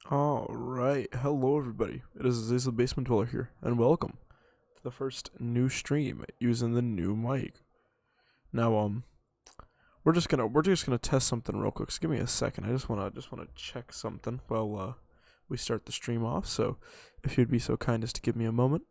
Alright, hello everybody. It is the Basement Dweller here, and welcome to the first new stream using the new mic. Now, we're just gonna test something real quick. So give me a second. I just wanna check something while we start the stream off. So, if you'd be so kind as to give me a moment.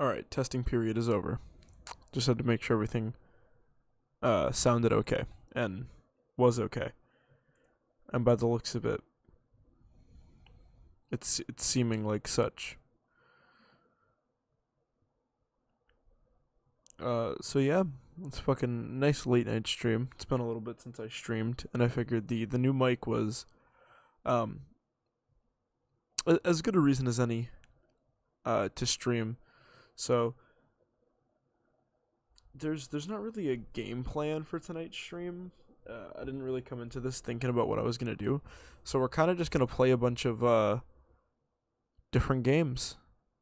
Alright, testing period is over. Just had to make sure everything sounded okay and was okay. And by the looks of it, it's seeming like such. So yeah, It's fucking nice late night stream. It's been a little bit since I streamed, and I figured the new mic was as good a reason as any to stream. So there's not really a game plan for tonight's stream. I didn't really come into this thinking about what I was gonna do, so we're kind of just gonna play a bunch of different games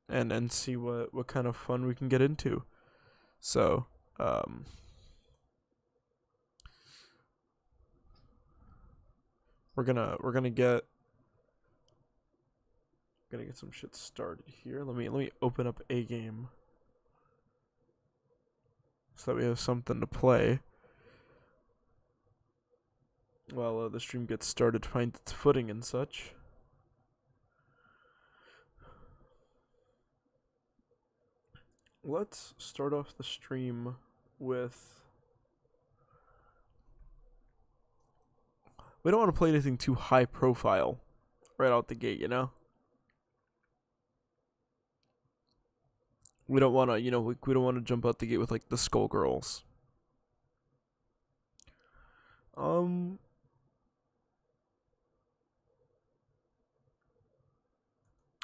and see what kind of fun we can get into. So we're gonna get some shit started here. Let me open up a game so that we have something to play while the stream gets started, find its footing and such. Let's start off the stream with... We don't want to play anything too high profile right out the gate, you know? We don't want to, we don't want to jump out the gate with, like, the Skullgirls.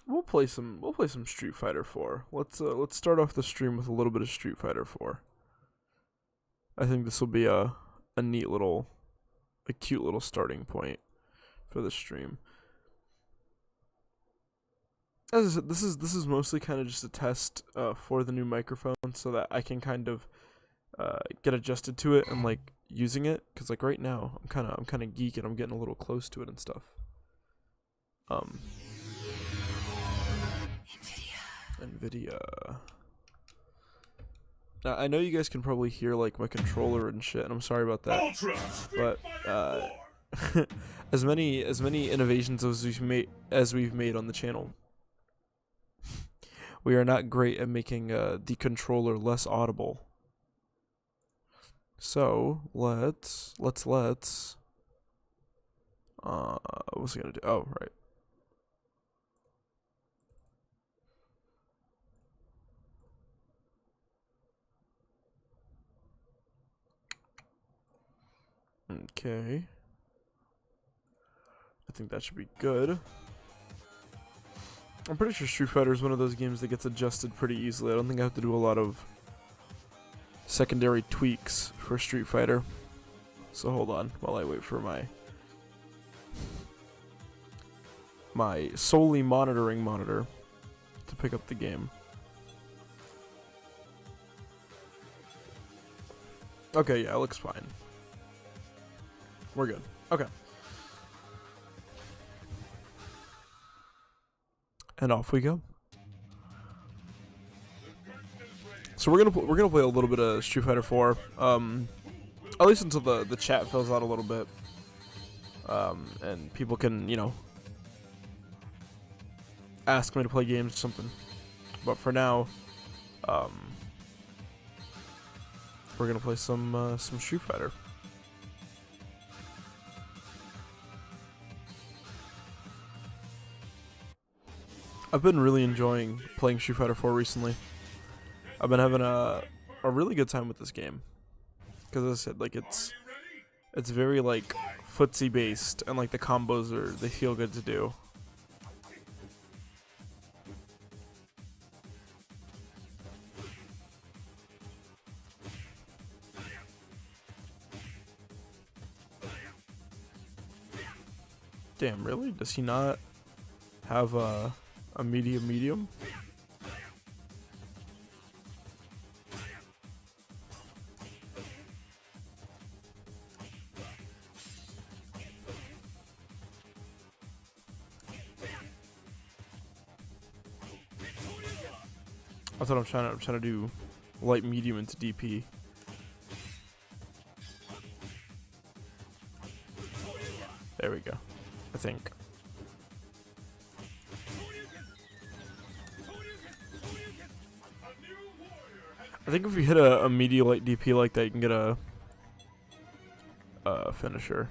We'll play some Street Fighter 4. Let's start off the stream with a little bit of Street Fighter 4. I think this will be a neat little, a cute little starting point for the stream. As I said, this is mostly kind of just a test for the new microphone, so that I can kind of get adjusted to it and like using it, because like right now I'm kind of geeking. I'm getting a little close to it and stuff. NVIDIA. Now I know you guys can probably hear like my controller and shit, and I'm sorry about that. But as many innovations as we've made on the channel, we are not great at making the controller less audible. So let's what's he gonna do? Oh, right. Okay. I think that should be good. I'm pretty sure Street Fighter is one of those games that gets adjusted pretty easily. I don't think I have to do a lot of secondary tweaks for Street Fighter. So hold on while I wait for my solely monitoring monitor to pick up the game. Okay, yeah, it looks fine. We're good. Okay. And off we go. So we're gonna play a little bit of Street Fighter 4. At least until the chat fills out a little bit. And people can, ask me to play games or something. But for now, we're gonna play some Street Fighter. I've been really enjoying playing Street Fighter 4 recently. I've been having a really good time with this game, because as I said, like it's very like footsie based, and like the combos they feel good to do. Damn, really? Does he not have a medium? I thought I'm trying to do light medium into DP. There we go. I think. I think if you hit a medium light DP like that, you can get a finisher.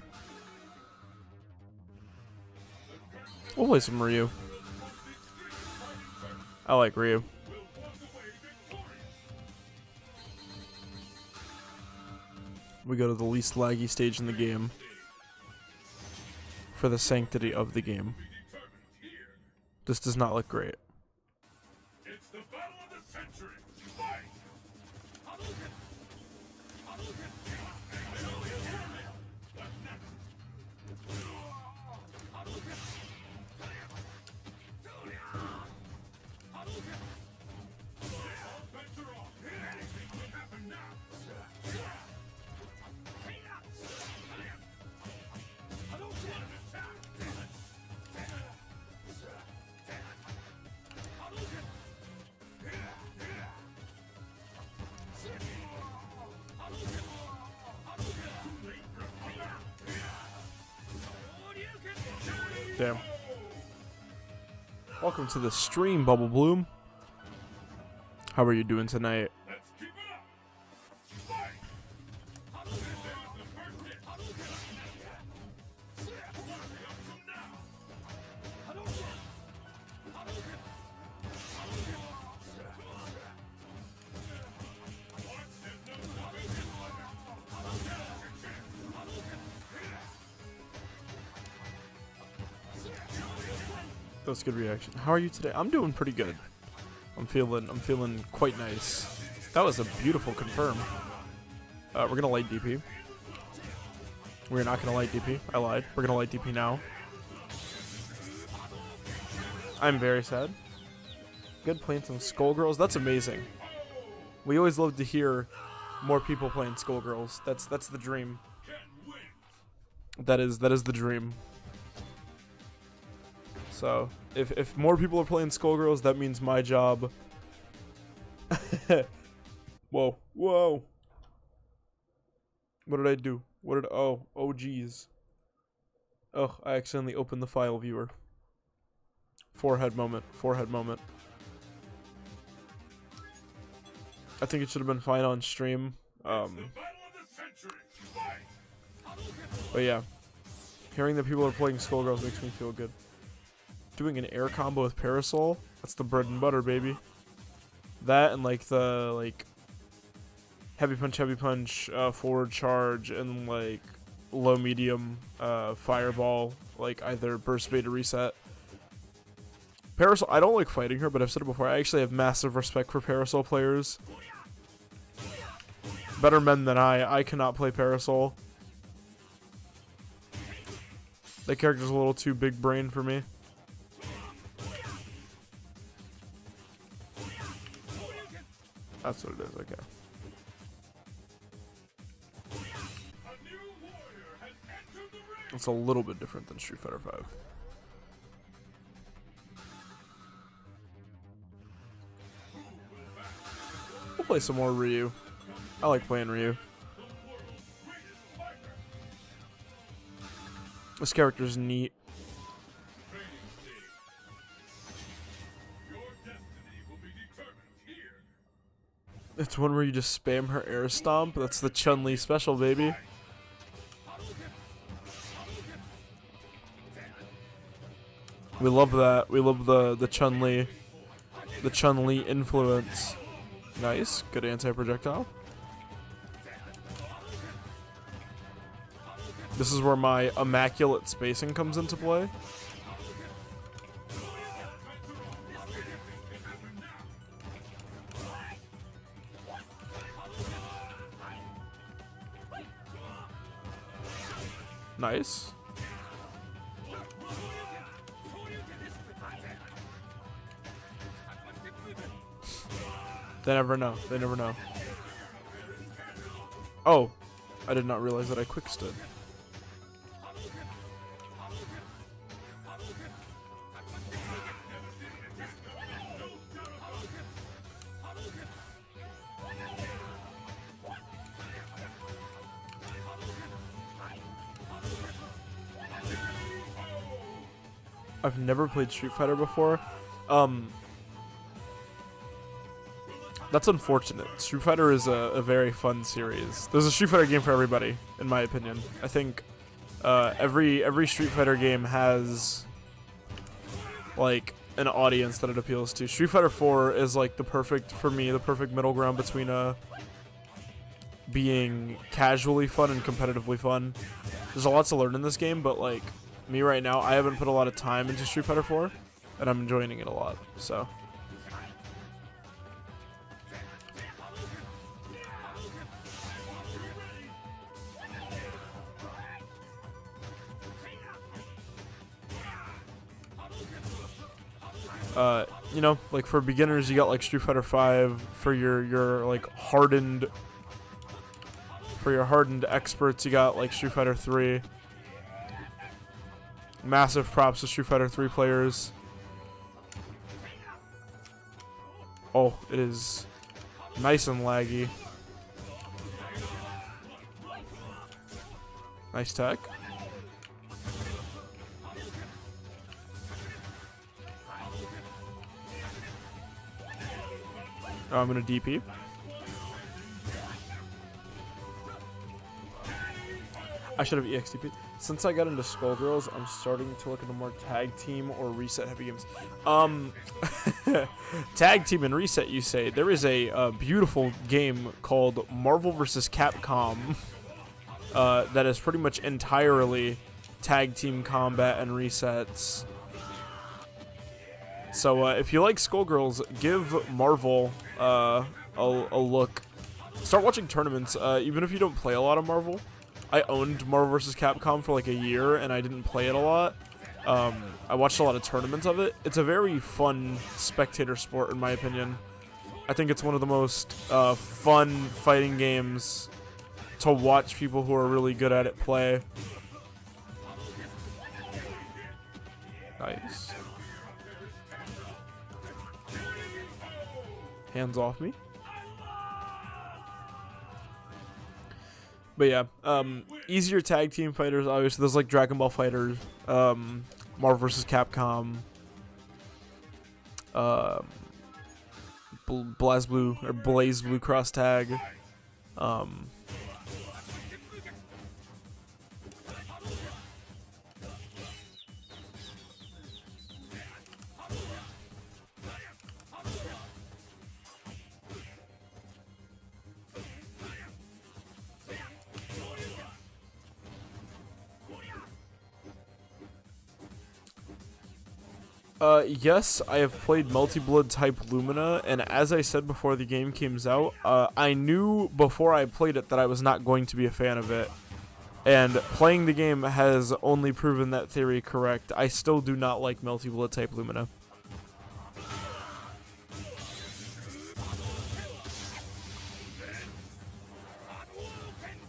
We'll play some Ryu. I like Ryu. We go to the least laggy stage in the game for the sanctity of the game. This does not look great. It's the battle of the century. Fight! Damn. Welcome to the stream, Bubble Bloom. How are you doing tonight? Let's keep it up. Fight! That was a good reaction. How are you today? I'm doing pretty good. I'm feeling quite nice. That was a beautiful confirm. We're gonna light DP. We're not gonna light DP. I lied. We're gonna light DP now. I'm very sad. Good playing some Skullgirls. That's amazing. We always love to hear more people playing Skullgirls. That's the dream. That is the dream. So, if more people are playing Skullgirls, that means my job. Whoa, whoa. What did I do? Oh geez. Oh, I accidentally opened the file viewer. Forehead moment. I think it should have been fine on stream. But yeah, hearing that people are playing Skullgirls makes me feel good. Doing an air combo with Parasol, that's the bread and butter, baby. That and like the heavy punch, forward charge, and like low medium fireball, like either burst bait or reset. Parasol, I don't like fighting her, but I've said it before, I actually have massive respect for Parasol players. Better men than I cannot play Parasol. That character's a little too big brain for me. That's what it is, okay. It's a little bit different than Street Fighter 5. We'll play some more Ryu. I like playing Ryu. This character's neat. It's one where you just spam her air stomp. That's the Chun-Li special, baby. We love that. We love the Chun-Li influence. Nice. Good anti-projectile. This is where my immaculate spacing comes into play. Nice. They never know. They never know. Oh, I did not realize that I quick stood. I've never played Street Fighter before. That's unfortunate. Street Fighter is a very fun series. There's a Street Fighter game for everybody, in my opinion. I think every Street Fighter game has like an audience that it appeals to. Street Fighter 4 is like the perfect, for me, the perfect middle ground between being casually fun and competitively fun. There's a lot to learn in this game, but like me right now, I haven't put a lot of time into Street Fighter 4, and I'm enjoying it a lot. So. You know, like for beginners, you got like Street Fighter 5. For your like hardened experts, you got like Street Fighter 3. Massive props to Street Fighter 3 players. Oh, it is nice and laggy. Nice tech. Oh, I'm gonna DP. I should have EXTP. Since I got into Skullgirls, I'm starting to look into more tag team or reset heavy games. Tag team and reset, you say? There is a beautiful game called Marvel vs. Capcom that is pretty much entirely tag team combat and resets. So if you like Skullgirls, give Marvel a look. Start watching tournaments, even if you don't play a lot of Marvel. I owned Marvel vs. Capcom for like a year, and I didn't play it a lot. I watched a lot of tournaments of it. It's a very fun spectator sport, in my opinion. I think it's one of the most fun fighting games to watch people who are really good at it play. Nice. Hands off me. But yeah, easier tag team fighters, obviously. There's like Dragon Ball Fighters, Marvel vs. Capcom, Blaze Blue Cross Tag. Yes, I have played Multi-Blood type Lumina, and as I said before the game came out, I knew before I played it that I was not going to be a fan of it. And playing the game has only proven that theory correct. I still do not like Multi-Blood type Lumina.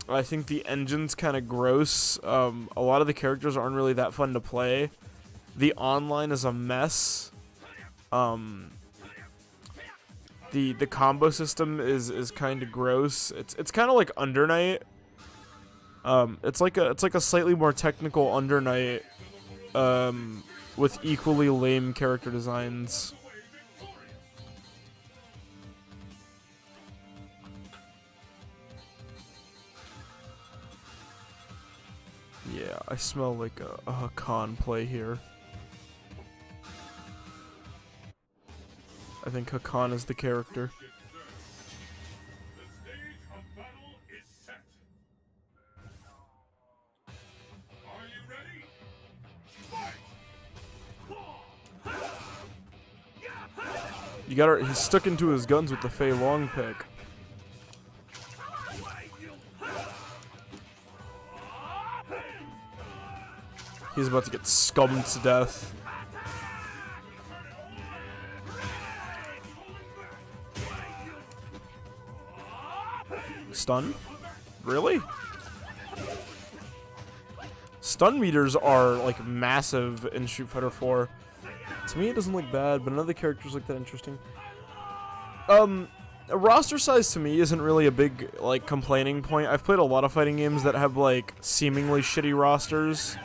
I think the engine's kind of gross. A lot of the characters aren't really that fun to play. The online is a mess. The combo system is kind of gross. It's kind of like Under Night. It's like a slightly more technical Under Night, with equally lame character designs. Yeah, I smell like a Hakan play here. I think Hakan is the character. The stage of battle is set. Are you ready? Fight! You gotta. He's stuck into his guns with the Fei Long pick. He's about to get scummed to death. Stun? Really? Stun meters are like massive in Street Fighter 4. To me, it doesn't look bad, but other characters look that interesting. Roster size to me isn't really a big like complaining point. I've played a lot of fighting games that have like seemingly shitty rosters.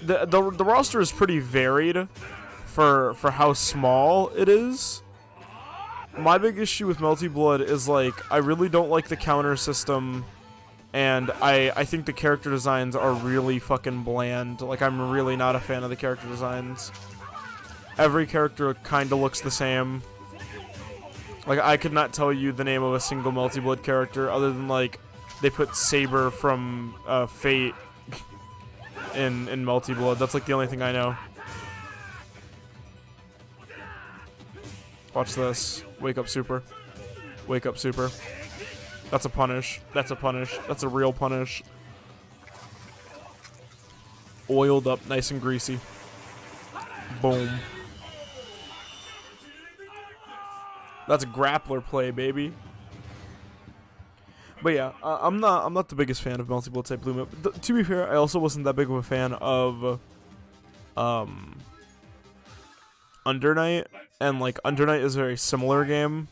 The roster is pretty varied for how small it is. My big issue with Multi-Blood is like I really don't like the counter system, and I think the character designs are really fucking bland. Like I'm really not a fan of the character designs. Every character kind of looks the same. Like, I could not tell you the name of a single Multi-Blood character other than, like, they put Saber from Fate in Multi-Blood. That's, like, the only thing I know. Watch this. Wake up, Super. Wake up, Super. That's a punish. That's a punish. That's a real punish. Oiled up, nice and greasy. Boom. That's a grappler play, baby. But yeah, I'm not the biggest fan of Multi-Blood type Blue Mip. To be fair, I also wasn't that big of a fan of Under Night, and like Under Night is a very similar game.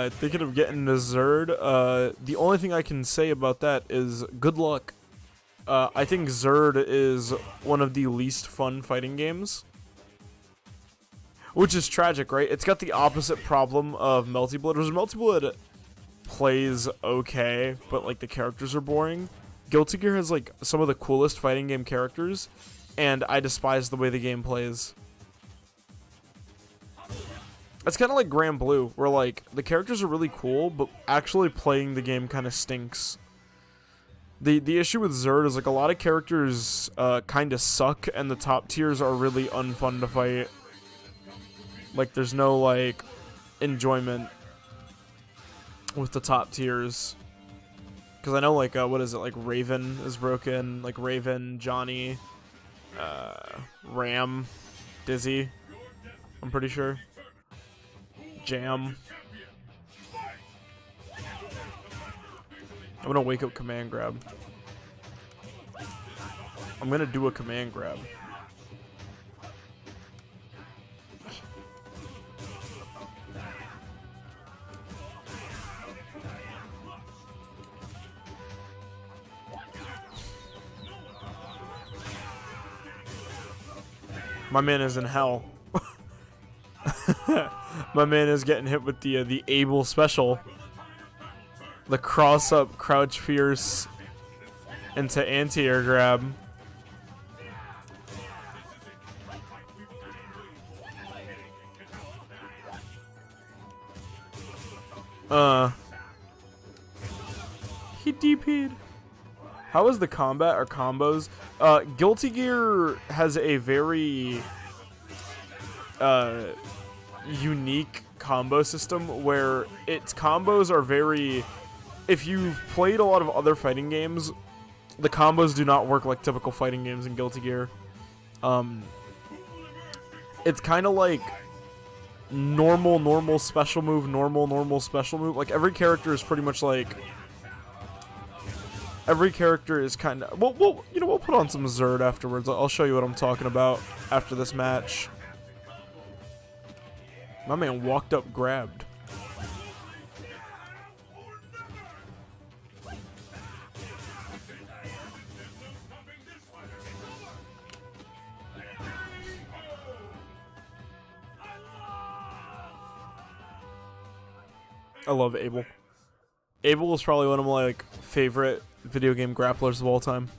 Thinking of getting a Zerd. The only thing I can say about that is good luck. I think Zerd is one of the least fun fighting games. Which is tragic, right? It's got the opposite problem of Multi-Blood. Whereas Multi-Blood plays okay, but like the characters are boring. Guilty Gear has like some of the coolest fighting game characters, and I despise the way the game plays. It's kind of like Grand Blue, where like the characters are really cool, but actually playing the game kind of stinks. The issue with Zerd is like a lot of characters kind of suck, and the top tiers are really unfun to fight. Like there's no like enjoyment with the top tiers. Because I know like what is it, like Raven is broken, like Raven, Johnny, Ram, Dizzy, I'm pretty sure. Jam. I'm gonna wake up command grab. I'm gonna do a command grab. My man is in hell. My man is getting hit with the Able special. The cross up, crouch fierce into anti-air grab. He DP'd. How is the combat or combos? Guilty Gear has a very unique combo system where its combos are very... If you've played a lot of other fighting games, the combos do not work like typical fighting games in Guilty Gear. It's kind of like normal, special move, normal, special move. Like every character is pretty much like... Every character is kind of... Well, you know, we'll put on some Zerd afterwards. I'll show you what I'm talking about after this match. My man walked up, grabbed. I love Abel. Abel is probably one of my like favorite video game grapplers of all time.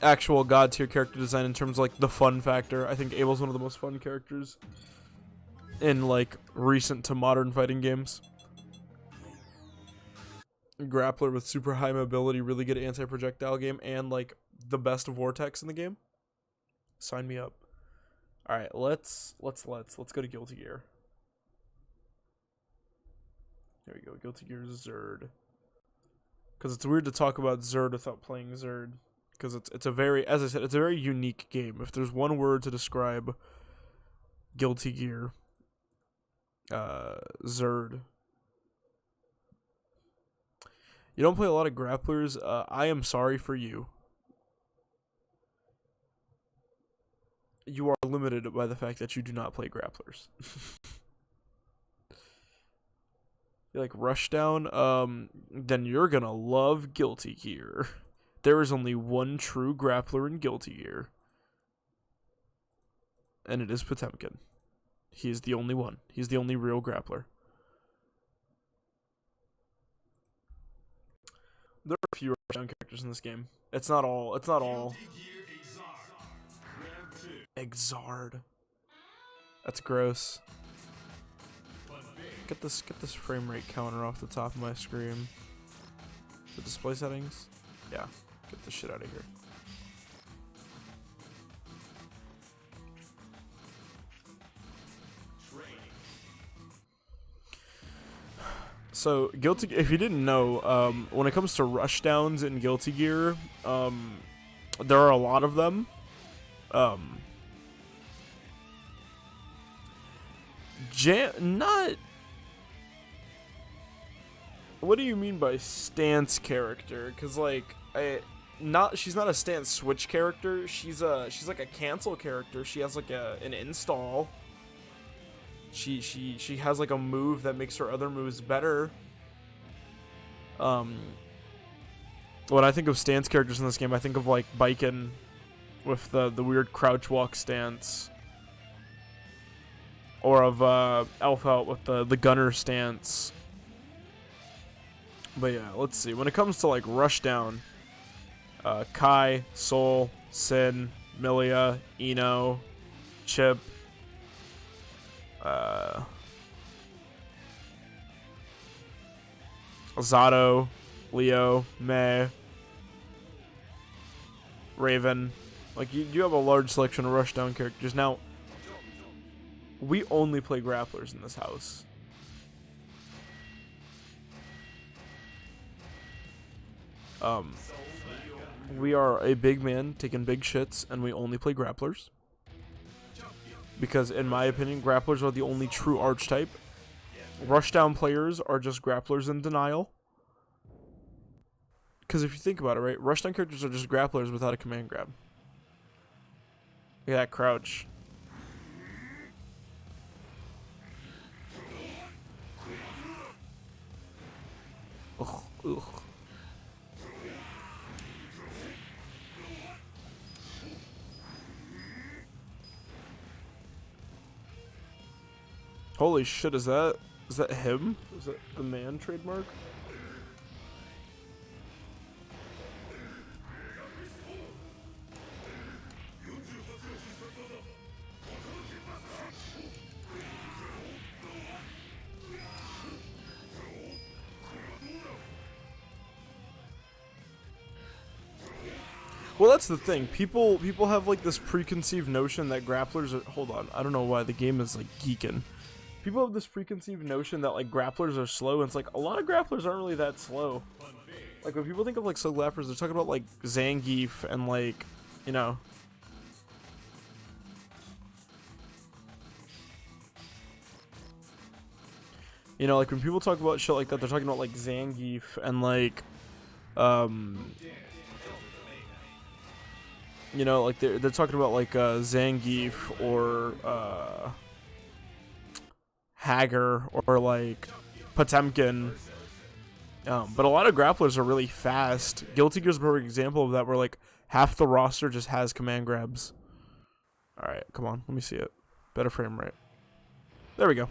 Actual god tier character design in terms of like the fun factor. I think Abel's one of the most fun characters in like recent to modern fighting games. Grappler with super high mobility, really good anti-projectile game, and like the best vortex in the game. Sign me up. All right, let's go to Guilty Gear. There we go, Guilty Gear Zerd. Because it's weird to talk about Zerd without playing Zerd. Because it's a very, as I said, it's a very unique game. If there's one word to describe Guilty Gear, Zerd. You don't play a lot of grapplers. I am sorry for you. You are limited by the fact that you do not play grapplers. You like Rushdown? Then you're gonna love Guilty Gear. There is only one true grappler in Guilty Gear. And it is Potemkin. He is the only one. He's the only real grappler. There are a few Rushdown characters in this game. It's not all. Exard. That's gross. Get this frame rate counter off the top of my screen. The display settings? Yeah. Get this shit out of here. So, if you didn't know, when it comes to rushdowns in Guilty Gear, there are a lot of them. What do you mean by stance character? Because, like, she's not a stance switch character. She's like a cancel character. She has, like, an install. She has like a move that makes her other moves better. When I think of stance characters in this game, I think of like Baiken with the weird crouch walk stance, or of Elfelt with the gunner stance. But yeah, let's see. When it comes to like Rushdown, Kai, Sol, Sin, Milia, Eno, Chip. Zato, Leo, Mei, Raven. Like, you have a large selection of Rushdown characters. Now, we only play grapplers in this house. We are a big man taking big shits, and we only play grapplers. Because, in my opinion, grapplers are the only true archetype. Rushdown players are just grapplers in denial. Because if you think about it, right? Rushdown characters are just grapplers without a command grab. Look at that crouch. Ugh, ugh. Holy shit, is that him? Is that the man trademark? Well, that's the thing. People have like this preconceived notion that grapplers are. Hold on, I don't know why the game is like geeking. People have this preconceived notion that like grapplers are slow, and it's like a lot of grapplers aren't really that slow. Like when people think of like slow grapplers, they're talking about like Zangief and like, you know. You know, like when people talk about shit like that, they're talking about like Zangief and like, you know, like they're talking about like Zangief or Hager or like Potemkin. But a lot of grapplers are really fast. Guilty Gear's a perfect example of that, where like half the roster just has command grabs. Alright, come on, let me see it. Better frame rate. There we go.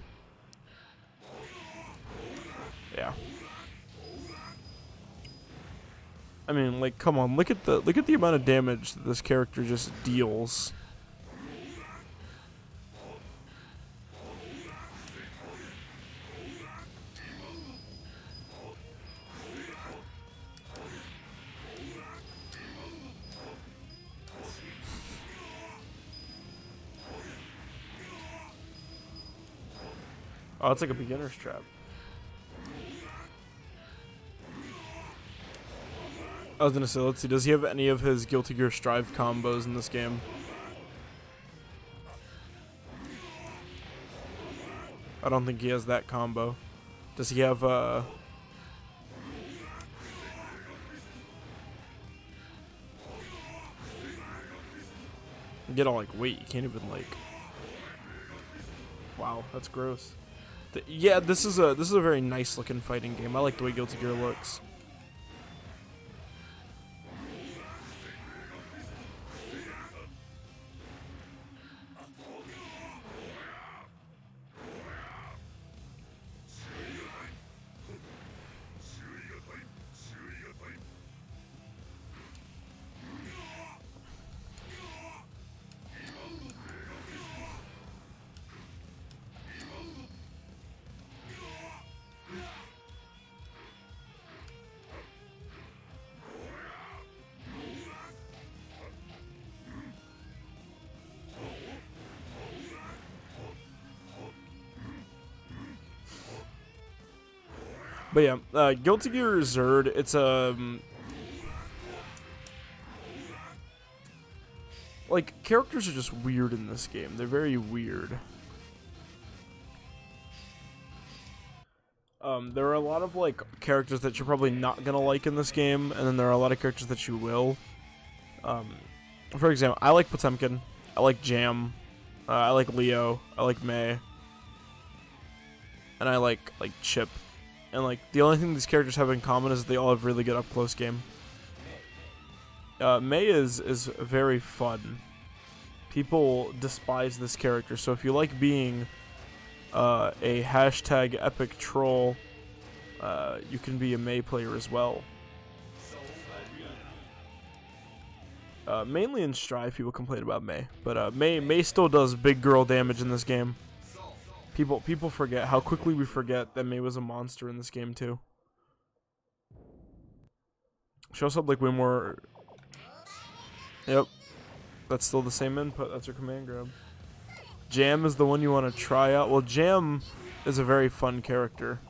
Yeah. I mean, like, come on, look at the amount of damage that this character just deals. Oh, it's like a beginner's trap. I was gonna say, let's see, does he have any of his Guilty Gear Strive combos in this game? I don't think he has that combo. Does he have, get all like, wait, you can't even like... Wow, that's gross. Yeah, this is a very nice looking fighting game. I like the way Guilty Gear looks. But yeah, Guilty Gear Zerd, it's like, characters are just weird in this game. They're very weird. There are a lot of, like, characters that you're probably not gonna like in this game, and then there are a lot of characters that you will. For example, I like Potemkin, I like Jam, I like Leo, I like May, and I like Chip. And, like, the only thing these characters have in common is they all have really good up-close game. May is very fun. People despise this character, so if you like being a hashtag epic troll, you can be a May player as well. Mainly in Strive, people complain about May, but May still does big girl damage in this game. People forget how quickly we forget that May was a monster in this game too. She also had like way more. Yep, that's still the same input. That's her command grab. Jam is the one you want to try out. Well, Jam is a very fun character.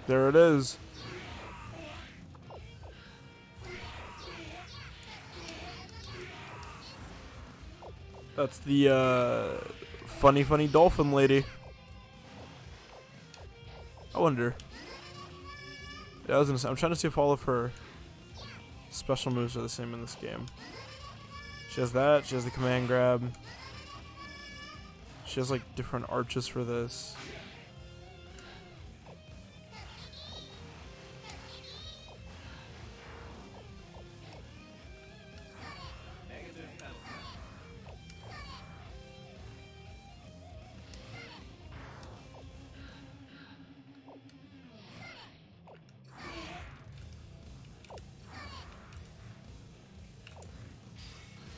There it is. That's the funny dolphin lady. I wonder. Yeah, I was gonna say, I'm trying to see if all of her special moves are the same in this game. She has that. She has the command grab. She has like different arches for this.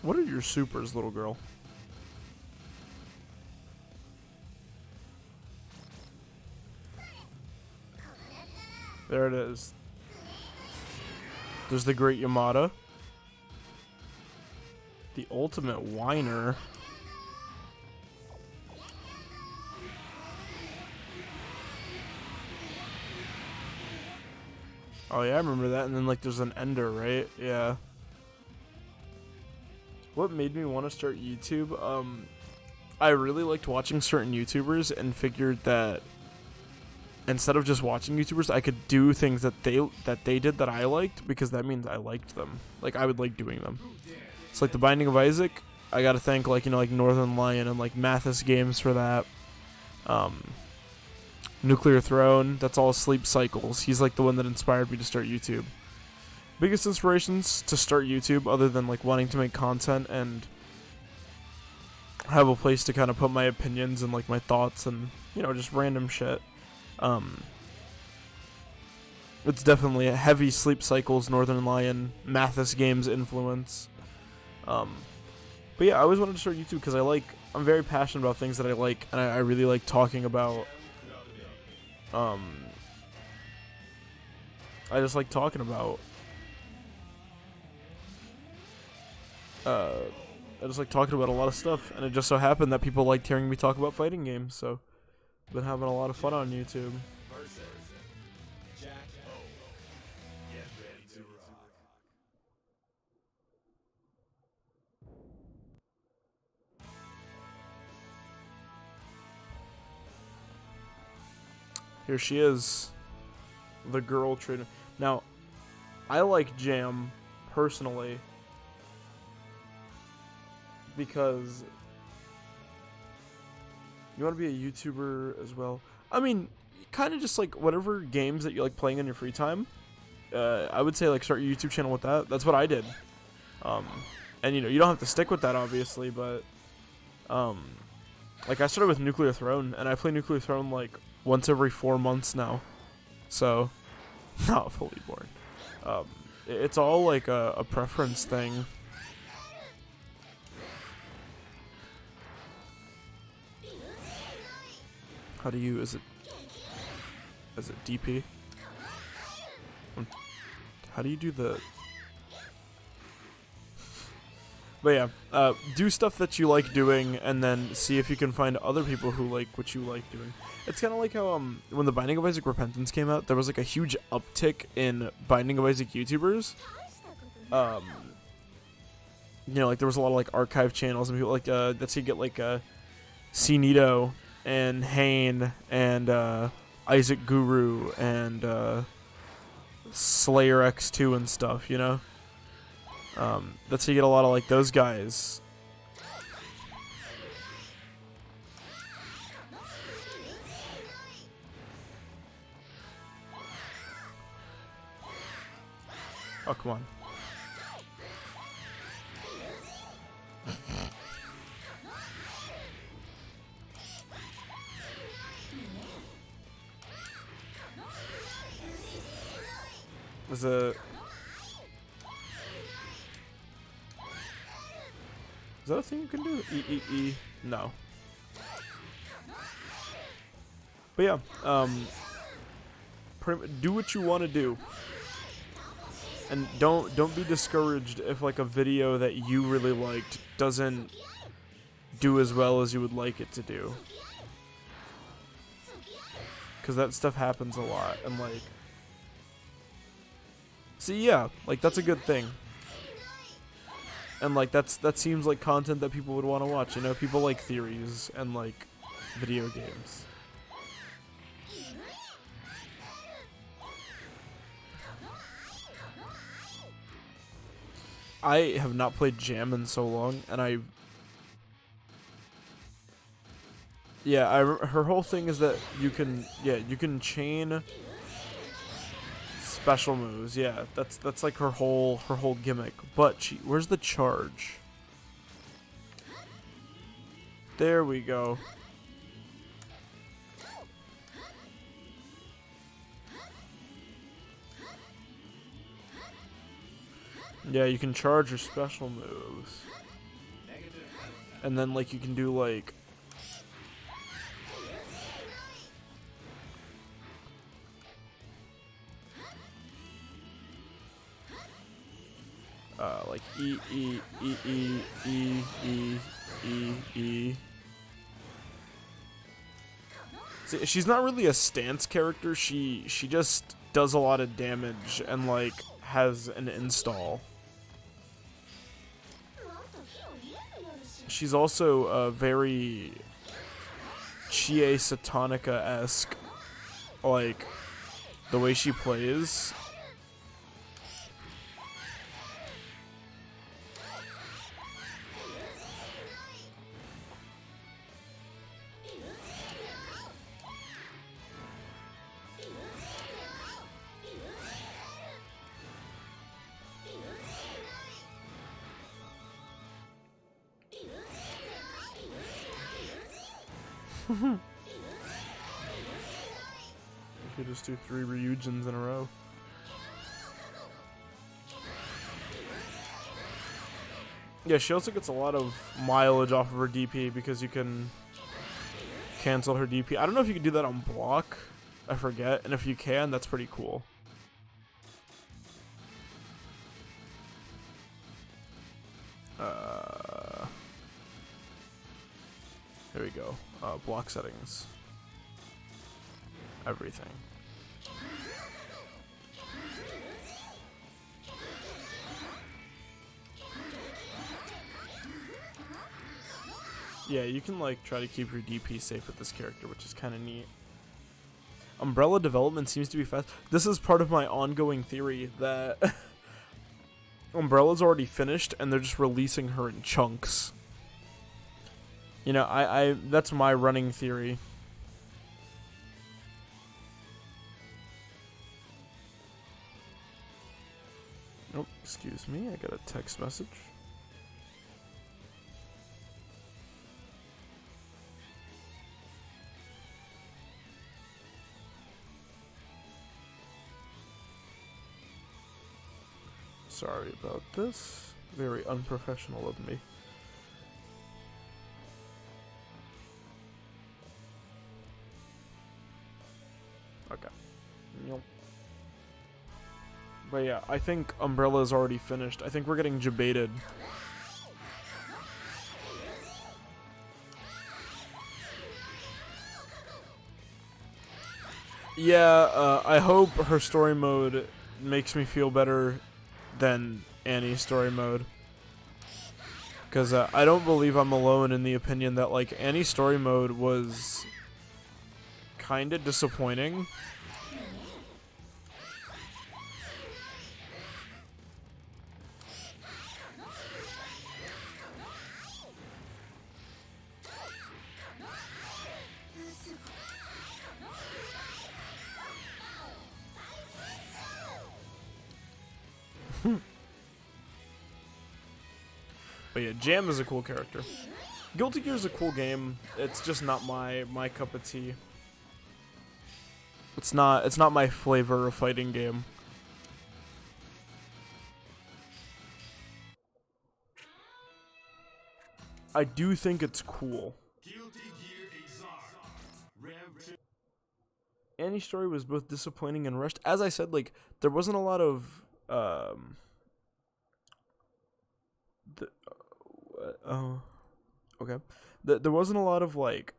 What are your supers, little girl? There it is. There's the Great Yamada. The Ultimate Whiner. Oh yeah, I remember that. And then like there's an Ender, right? Yeah. What made me want to start YouTube? I really liked watching certain YouTubers and figured that instead of just watching YouTubers, I could do things that they did that I liked, because that means I liked them. Like I would like doing them. It's like the Binding of Isaac. I gotta thank like Northern Lion and like Mathis Games for that. Nuclear Throne. That's all Sleep Cycles. He's like the one that inspired me to start YouTube. Biggest inspirations to start YouTube, other than like wanting to make content and have a place to kind of put my opinions and like my thoughts and just random shit. It's definitely a heavy Sleep Cycles, Northern Lion, Mathis Games influence. But yeah, I always wanted to start YouTube because I'm very passionate about things that I like, and I really like talking about. I just like talking about. I just like talking about a lot of stuff, and it just so happened that people liked hearing me talk about fighting games, so I've been having a lot of fun on YouTube. Here she is. The girl trainer. Now, I like Jam, personally, because you want to be a YouTuber as well. I mean, kind of just like whatever games that you like playing in your free time. I would say like start your YouTube channel with that. That's what I did. And you know, you don't have to stick with that obviously, but like I started with Nuclear Throne, and I play Nuclear Throne like once every 4 months now. So, not fully boring. It's all like a preference thing. How do you, is it DP? How do you do the... But yeah, do stuff that you like doing, and then see if you can find other people who like what you like doing. It's kind of like how when the Binding of Isaac Repentance came out, there was like a huge uptick in Binding of Isaac YouTubers. You know, like there was a lot of like archive channels and people like that's you get like CNito and Hane and Isaac Guru and Slayer X2 and stuff, you know. That's how you get a lot of like those guys. Oh, come on. Is that a thing you can do? E. No. But yeah, do what you want to do. And don't be discouraged if like a video that you really liked doesn't do as well as you would like it to do. Cause that stuff happens a lot, and like, see, yeah, like that's a good thing. And like that seems like content that people would want to watch, you know? People like theories and like video games. I have not played Jam in so long, and her whole thing is that you can chain special moves. Yeah, that's like her whole gimmick. But where's the charge? There we go. Yeah, you can charge your special moves. And then like you can do like like E. See, she's not really a stance character. She just does a lot of damage and like has an install. She's also very Chie Satanica-esque, like the way she plays. You could just do 3 Ryujins in a row. Yeah, she also gets a lot of mileage off of her DP because you can cancel her DP. I don't know if you can do that on block. I forget. And if you can, that's pretty cool. There we go. Block settings. Everything. Yeah, you can like try to keep your DP safe with this character, which is kind of neat. Umbrella development seems to be fast. This is part of my ongoing theory that Umbrella's already finished and they're just releasing her in chunks. You know, I that's my running theory. Oh, excuse me, I got a text message. Sorry about this. Very unprofessional of me. Okay. Yep. But yeah, I think Umbrella is already finished. I think we're getting debated. Yeah, I hope her story mode makes me feel better than Annie's story mode. Because I don't believe I'm alone in the opinion that, like, Annie's story mode was kind of disappointing. But yeah, Jam is a cool character. Guilty Gear is a cool game. It's just not my cup of tea. It's not my flavor of fighting game. I do think it's cool. Guilty Gear Exar. Annie's story was both disappointing and rushed. As I said, like, there wasn't a lot of okay. There wasn't a lot of, like,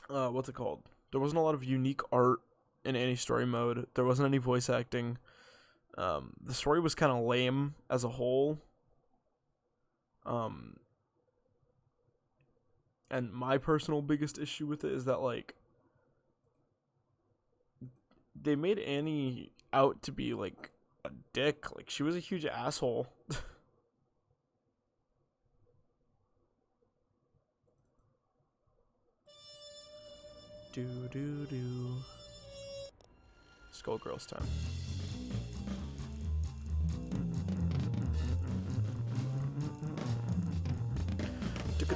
what's it called? There wasn't a lot of unique art in Annie's story mode. There wasn't any voice acting. The story was kind of lame as a whole. And my personal biggest issue with it is that, like, they made Annie out to be, like, a dick. Like, she was a huge asshole. Do. Skullgirls time.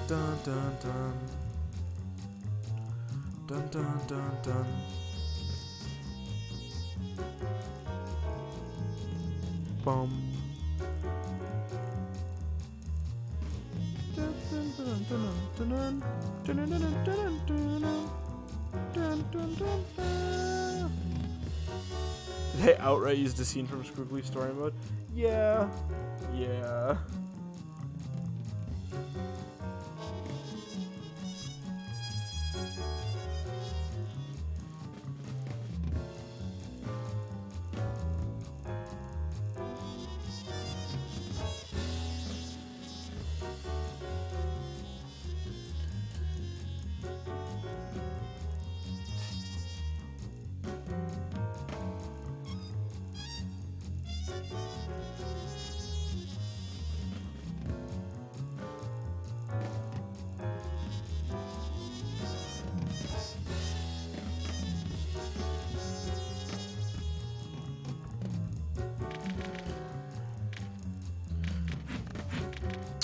Dun dun dun. Dun dun dun dun. Bum. They outright used a scene from Squiggly story mode. Yeah.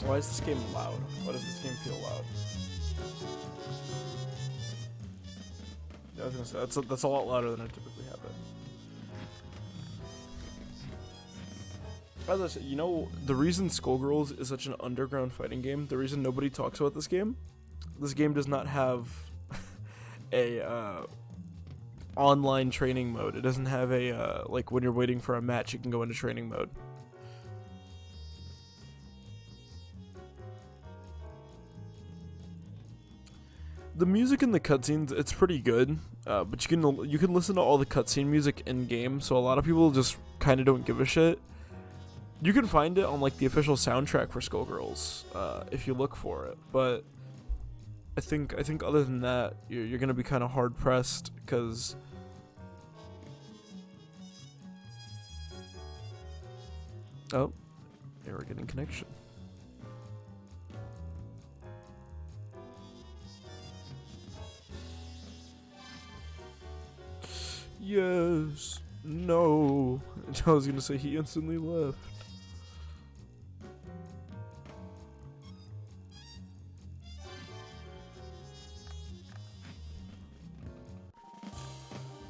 Why is this game loud? Why does this game feel loud? I was gonna say, that's a lot louder than I typically have it. As I said, you know, the reason Skullgirls is such an underground fighting game, the reason nobody talks about this game does not have a online training mode. It doesn't have a, like, when you're waiting for a match, you can go into training mode. The music in the cutscenes, it's pretty good, but you can listen to all the cutscene music in game. So a lot of people just kind of don't give a shit. You can find it on, like, the official soundtrack for Skullgirls if you look for it. But I think other than that, you're gonna be kind of hard pressed because. Oh, yeah, we're getting connection. Yes. No. I was gonna say he instantly left.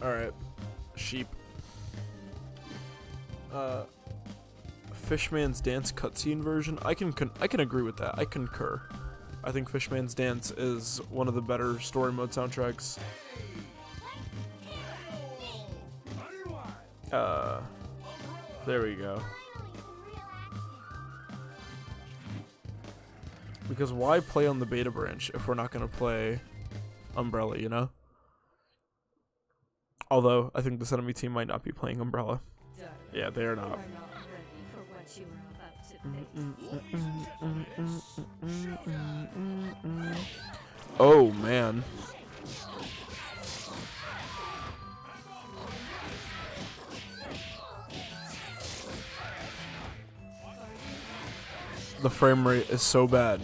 Alright. Sheep. Fishman's Dance cutscene version. I can agree with that. I concur. I think Fishman's Dance is one of the better story mode soundtracks. There we go. Because why play on the beta branch if we're not gonna play Umbrella, you know? Although, I think this enemy team might not be playing Umbrella. Yeah, they are not. Oh, man. The frame rate is so bad.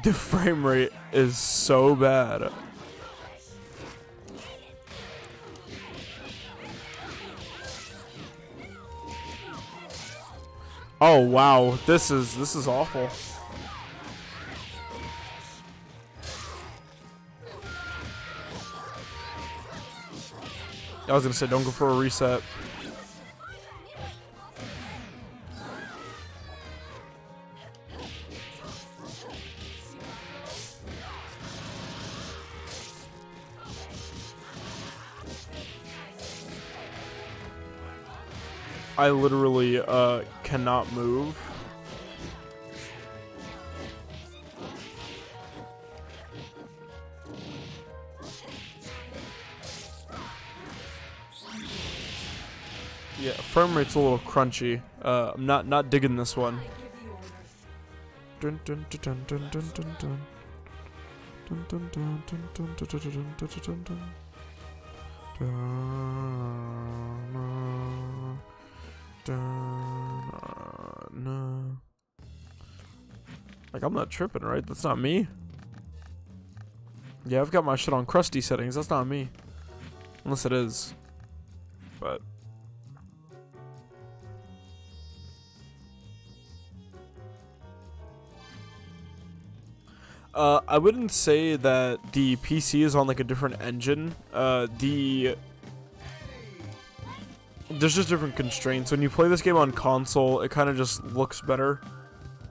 The frame rate is so bad. Oh wow, this is awful. I was gonna say don't go for a reset. I literally cannot move. Yeah, frame rate's a little crunchy. I'm not digging this one. Dun dun dun dun dun dun dun. Dun dun dun dun dun dun dun dun dun dun. No. Like, I'm not tripping, right? That's not me. Yeah, I've got my shit on crusty settings. That's not me. Unless it is. But. I wouldn't say that the PC is on like a different engine. There's just different constraints. When you play this game on console, it kind of just looks better.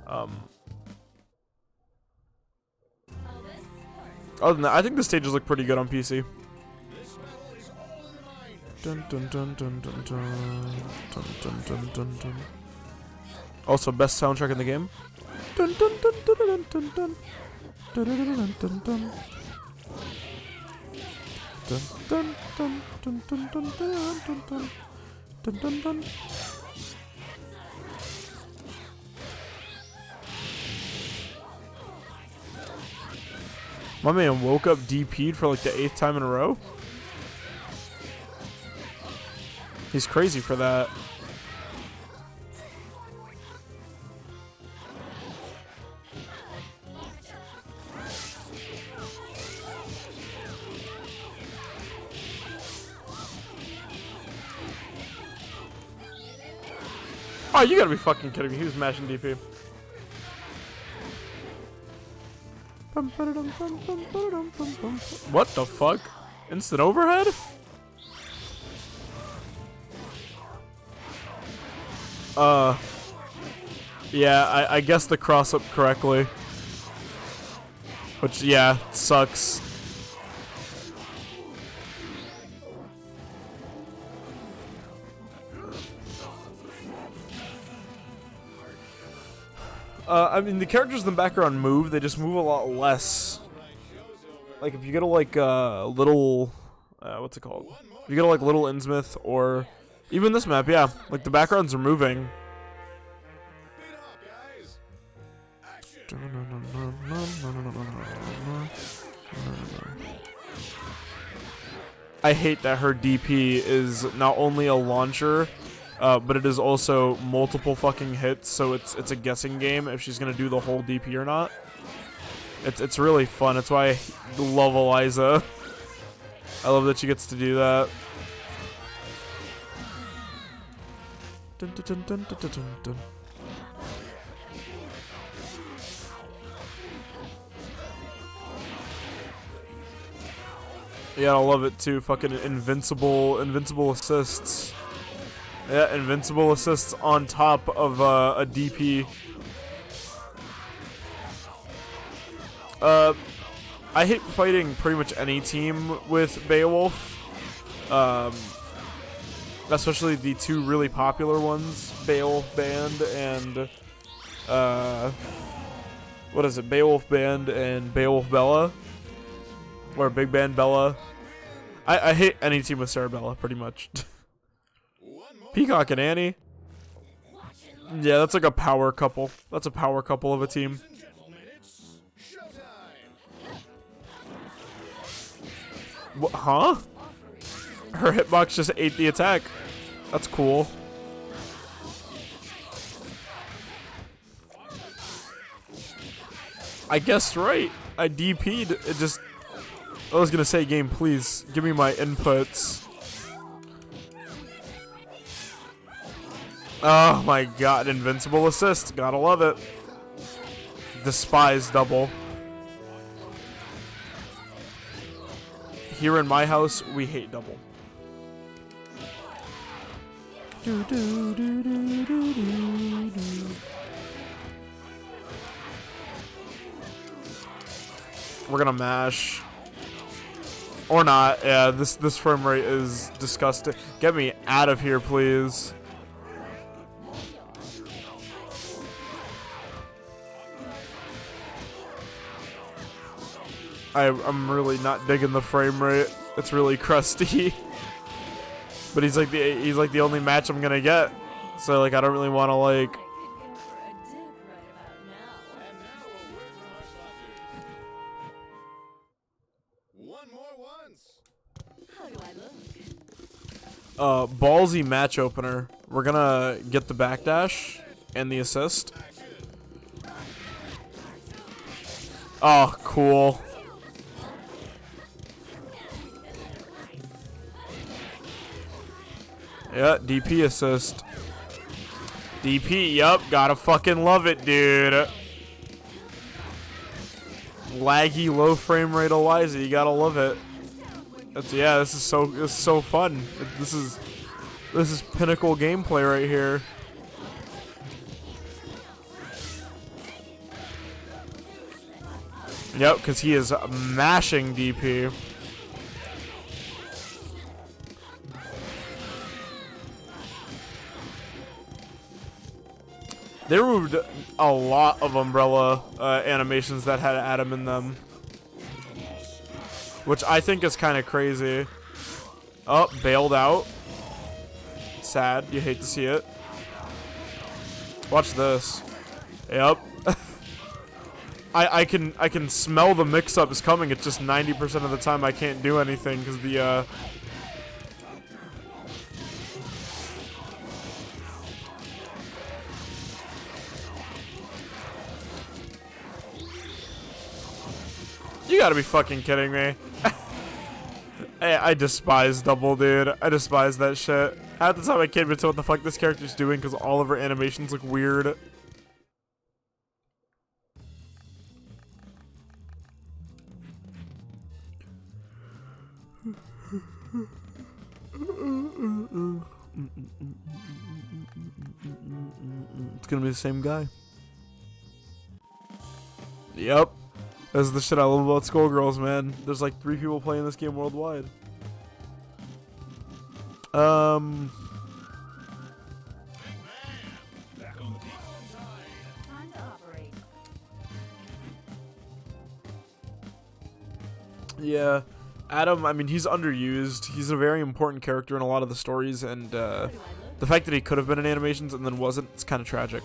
Other than that, I think the stages look pretty good on PC. Dun, dun, dun, dun, dun, dun, dun, dun, dun, dun, dun. Also, best soundtrack in the game. Dun, dun, dun, dun, dun, dun, dun. Dun, dun, dun, dun, dun. Dun, dun, dun, dun, dun, dun, dun, dun. Dun, dun, dun. My man woke up DP'd for like the 8th time in a row. He's crazy for that. Oh, you gotta be fucking kidding me. He was mashing DP. What the fuck? Instant overhead? Yeah, I guessed the cross up correctly. Which, yeah, sucks. I mean, the characters in the background move, they just move a lot less. Like, if you go to, like, Little... what's it called? If you go to, like, Little Innsmouth, or... Even this map, yeah. Like, the backgrounds are moving. I hate that her DP is not only a launcher, but it is also multiple fucking hits, so it's a guessing game if she's gonna do the whole DP or not. It's really fun. That's why I love Eliza. I love that she gets to do that. Dun, dun, dun, dun, dun, dun, dun. Yeah, I love it too. Fucking invincible assists. Yeah, invincible assists on top of a DP. I hate fighting pretty much any team with Beowulf. Especially the two really popular ones, Beowulf Band and what is it? Beowulf Band and Beowulf Bella. Or Big Band Bella. I hate any team with Sarabella, pretty much. Peacock and Annie. Yeah, that's like a power couple. That's a power couple of a team. What, huh? Her hitbox just ate the attack. That's cool. I guessed right. I DP'd. It just... I was gonna say, game, please give me my inputs. Oh my god, invincible assist. Gotta love it. Despise double. Here in my house, we hate double. We're gonna mash. Or not. Yeah, this frame rate is disgusting. Get me out of here, please. I'm really not digging the frame rate. It's really crusty. But he's like the only match I'm gonna get. So like I don't really want to like. Ballsy match opener. We're gonna get the backdash and the assist. Oh, cool. Yeah, DP assist. DP, yup, gotta fucking love it, dude. Laggy, low frame rate Eliza, you gotta love it. Yeah, this is so fun. This is pinnacle gameplay right here. Yep, because he is mashing DP. They removed a lot of Umbrella animations that had Adam in them. Which I think is kind of crazy. Oh, bailed out. Sad. You hate to see it. Watch this. Yep. I can smell the mix-up is coming. It's just 90% of the time I can't do anything because the You gotta be fucking kidding me. Hey, I despise double, dude. I despise that shit. At the time I can't even tell what the fuck this character's doing because all of her animations look weird. It's gonna be the same guy. Yep. This is the shit I love about Skullgirls, man. There's like 3 people playing this game worldwide. Yeah. Adam, I mean, he's underused. He's a very important character in a lot of the stories, and the fact that he could have been in animations and then wasn't, it's kind of tragic.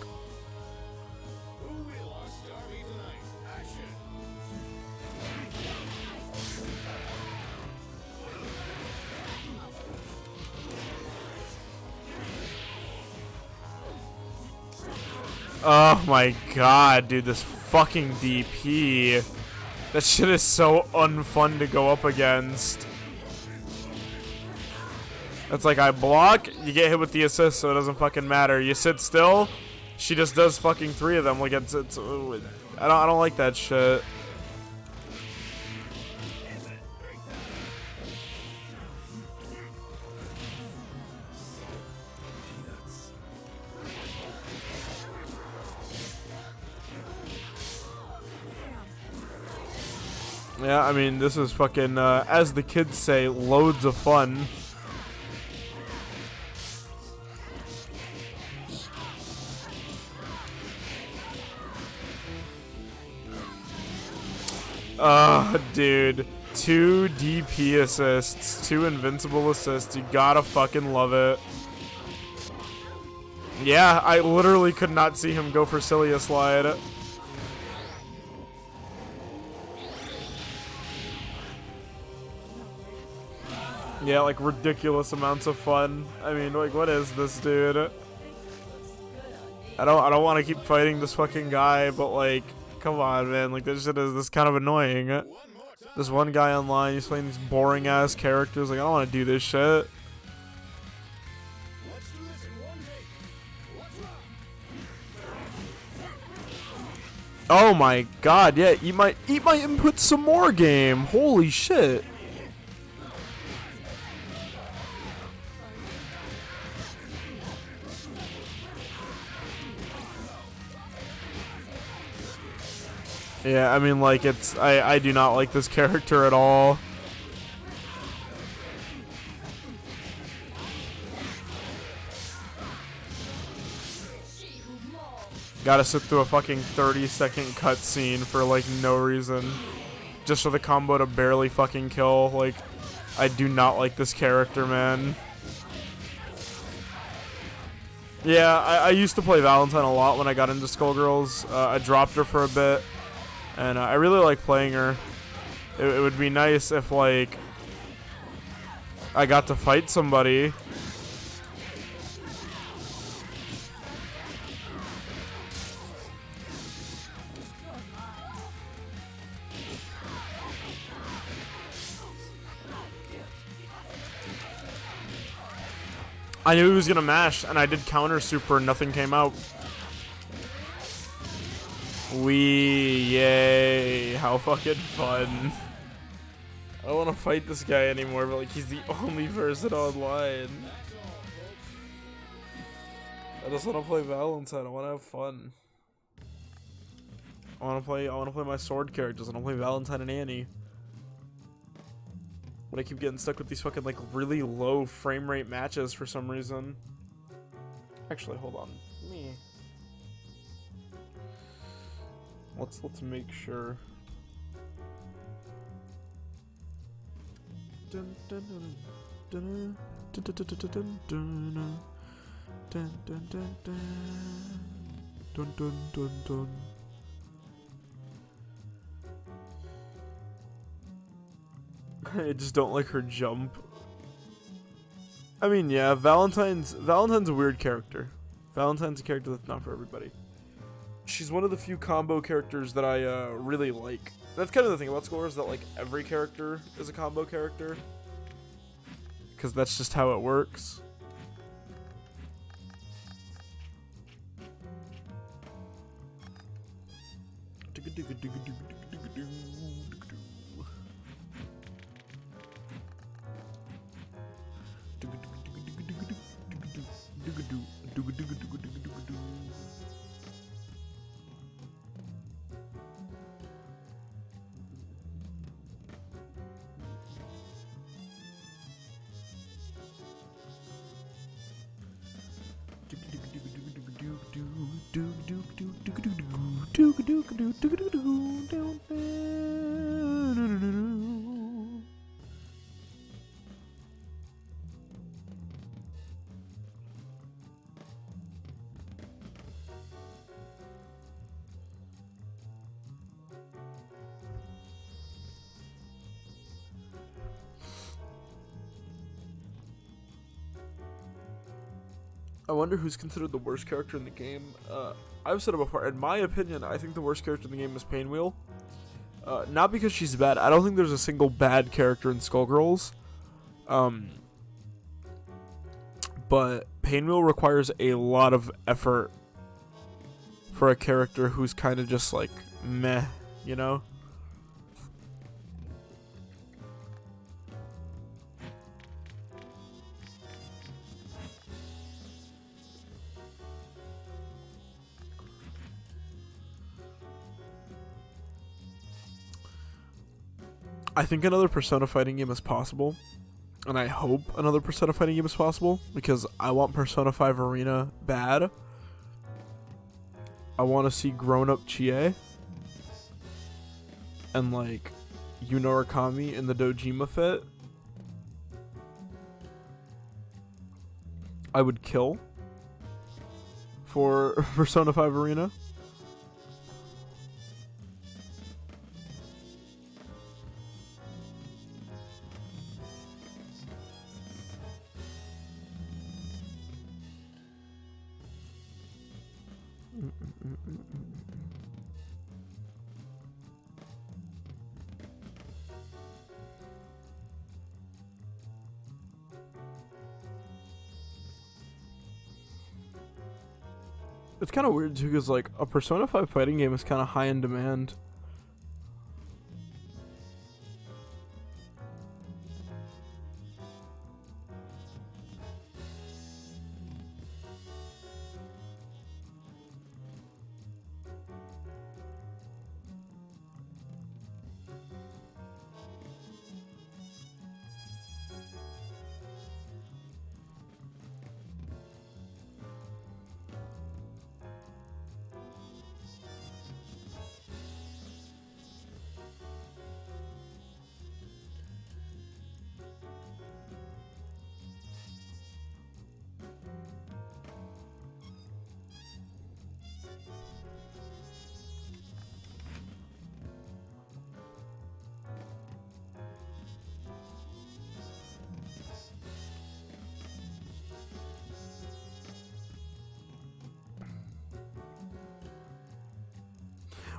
Oh my god, dude, this fucking DP. That shit is so unfun to go up against. It's like I block, you get hit with the assist, so it doesn't fucking matter. You sit still, she just does fucking 3 of them. Like it's I don't like that shit. Yeah, I mean, this is fucking, as the kids say, loads of fun. Dude. 2 DP assists, 2 invincible assists. You gotta fucking love it. Yeah, I literally could not see him go for Cilia slide. Yeah, like ridiculous amounts of fun. I mean, like, what is this, dude? I don't want to keep fighting this fucking guy, but like, come on, man. Like, this shit is this kind of annoying. This one guy online, he's playing these boring ass characters. Like, I don't want to do this shit. Oh my god, yeah, eat my input some more game. Holy shit. Yeah, I mean, like, it's I do not like this character at all. Gotta sit through a fucking 30-second cutscene for, like, no reason. Just for the combo to barely fucking kill. Like, I do not like this character, man. Yeah, I used to play Valentine a lot when I got into Skullgirls. I dropped her for a bit. And I really like playing her. It would be nice if, like, I got to fight somebody. I knew he was gonna mash, and I did counter super, and nothing came out. Yay, how fucking fun. I don't want to fight this guy anymore, but like, he's the only person online. I just want to play Valentine. I want to have fun. I want to play my sword characters. I want to play Valentine and Annie. But I keep getting stuck with these fucking, like, really low frame rate matches for some reason. Actually, hold on. Let's make sure. Dun dun dun dun dun dun dun dun dun dun dun dun dun. I just don't like her jump. I mean, yeah, Valentine's a weird character. Valentine's a character that's not for everybody. She's one of the few combo characters that I really like. That's kind of the thing about Score, is that like every character is a combo character, because that's just how it works. I wonder who's considered the worst character in the game. I've said it before. In my opinion, I think the worst character in the game is Painwheel. Not because she's bad. I don't think there's a single bad character in Skullgirls. But Painwheel requires a lot of effort for a character who's kind of just like meh, you know? I think another Persona fighting game is possible, and I hope another Persona fighting game is possible, because I want Persona 5 Arena bad. I want to see grown-up Chie and like Yuno Arakami in the Dojima fit. I would kill for Persona 5 Arena. It's kind of weird too, because like a Persona 5 fighting game is kind of high in demand.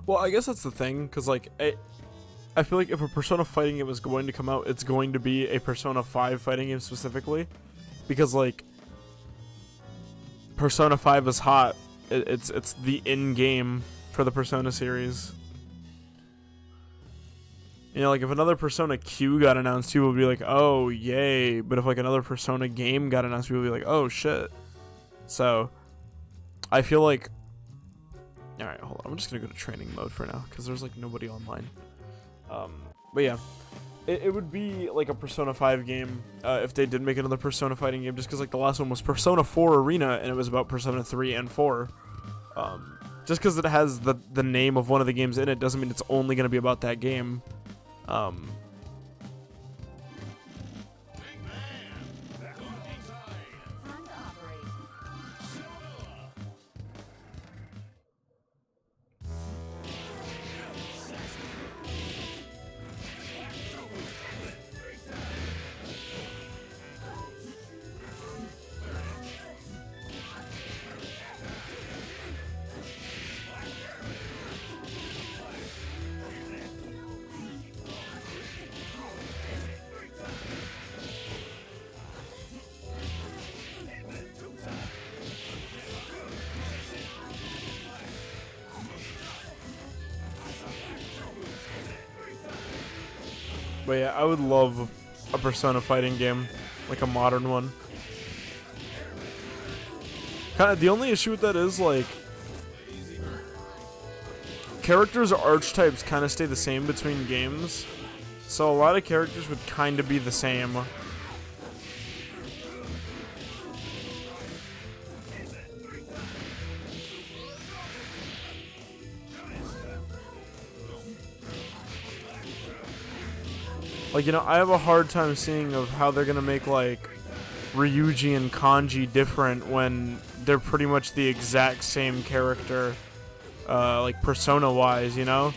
Well, I guess that's the thing, because like I feel like if a Persona fighting game is going to come out, it's going to be a Persona 5 fighting game specifically, because like Persona 5 is hot. It's the in-game for the Persona series. You know, like if another Persona Q got announced, people would be like, "Oh, yay!" But if like another Persona game got announced, people would be like, "Oh shit!" So I feel like. Alright, hold on. I'm just gonna go to training mode for now, because there's like nobody online. But yeah, it would be like a Persona 5 game if they did make another Persona fighting game, just because like the last one was Persona 4 Arena, and it was about Persona 3 and 4. Just because it has the name of one of the games in it doesn't mean it's only gonna be about that game. But yeah, I would love a Persona fighting game, like a modern one. Kind of the only issue with that is like characters or archetypes kind of stay the same between games, so a lot of characters would kind of be the same. Like, you know, I have a hard time seeing of how they're gonna make, like, Ryuji and Kanji different when they're pretty much the exact same character, like, persona-wise, you know?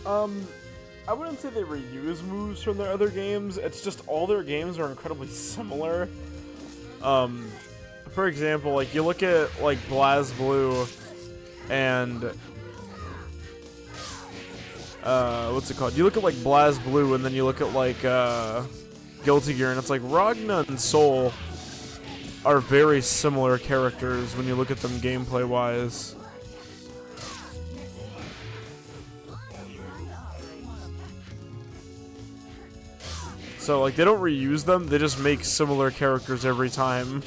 I wouldn't say they reuse moves from their other games. It's just all their games are incredibly similar. For example, like you look at like BlazBlue and what's it called? You look at like BlazBlue and then you look at like Guilty Gear, and it's like Ragna and Soul are very similar characters when you look at them gameplay wise. So like they don't reuse them, they just make similar characters every time.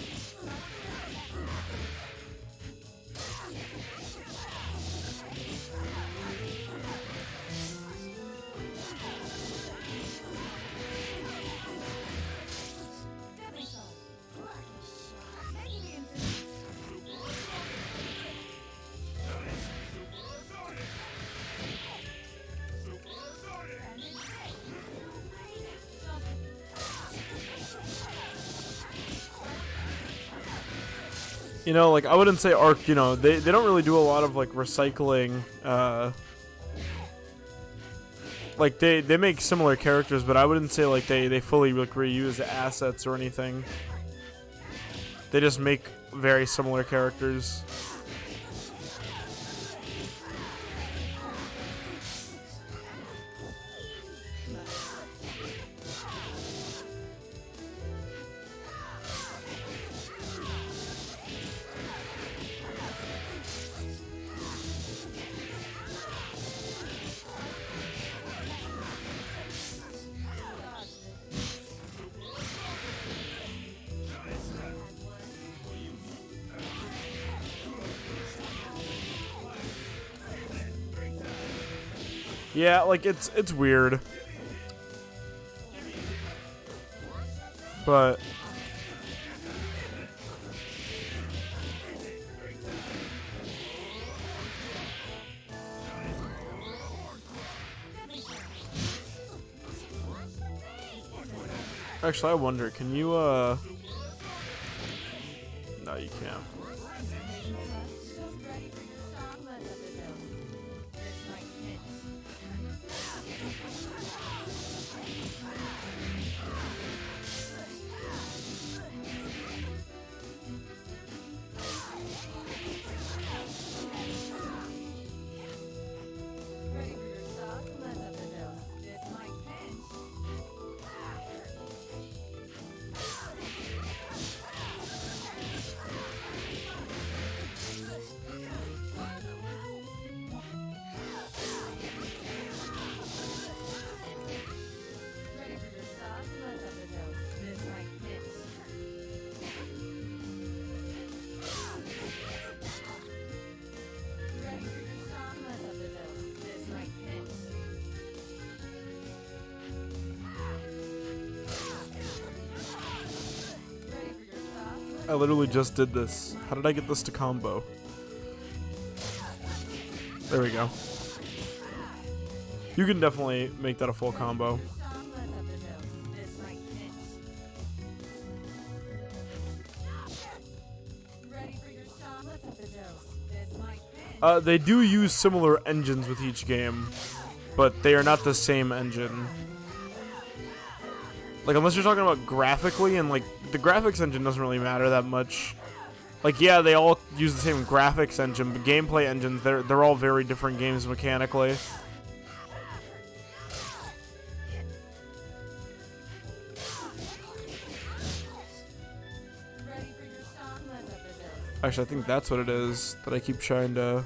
You know, like, I wouldn't say Arc, you know, they don't really do a lot of, like, recycling, like, they make similar characters, but I wouldn't say, like, they fully, like, reuse assets or anything. They just make very similar characters. Yeah, like, it's weird. But actually, I wonder, can you, no, you can't. I literally just did this. How did I get this to combo? There we go. You can definitely make that a full combo. They do use similar engines with each game, but they are not the same engine. Like, unless you're talking about graphically, and, like, the graphics engine doesn't really matter that much. Like, yeah, they all use the same graphics engine, but gameplay engines, they're all very different games mechanically. Actually, I think that's what it is that I keep trying to...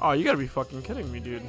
Oh, you gotta be fucking kidding me, dude.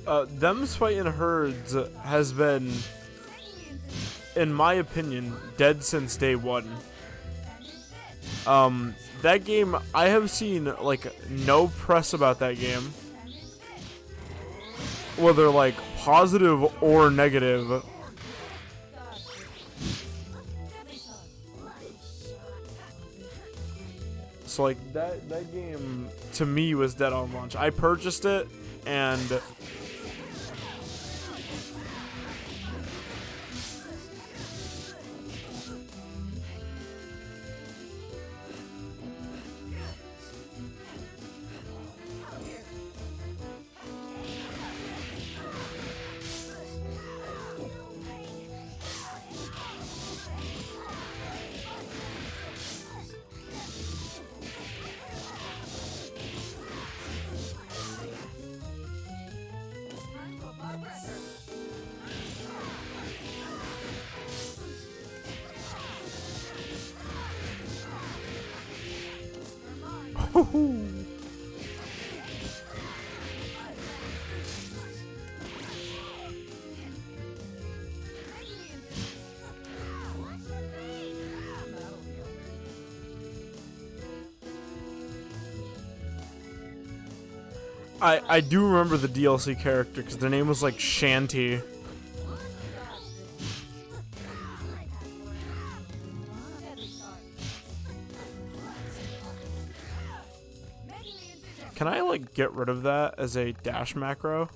Them's Fighting Herds has been, in my opinion, dead since day one. That game, I have seen, like, no press about that game. Whether, like, positive or negative. So, like, that game, to me, was dead on launch. I purchased it, and... I do remember the DLC character because their name was like Shanty. Can I like get rid of that as a dash macro?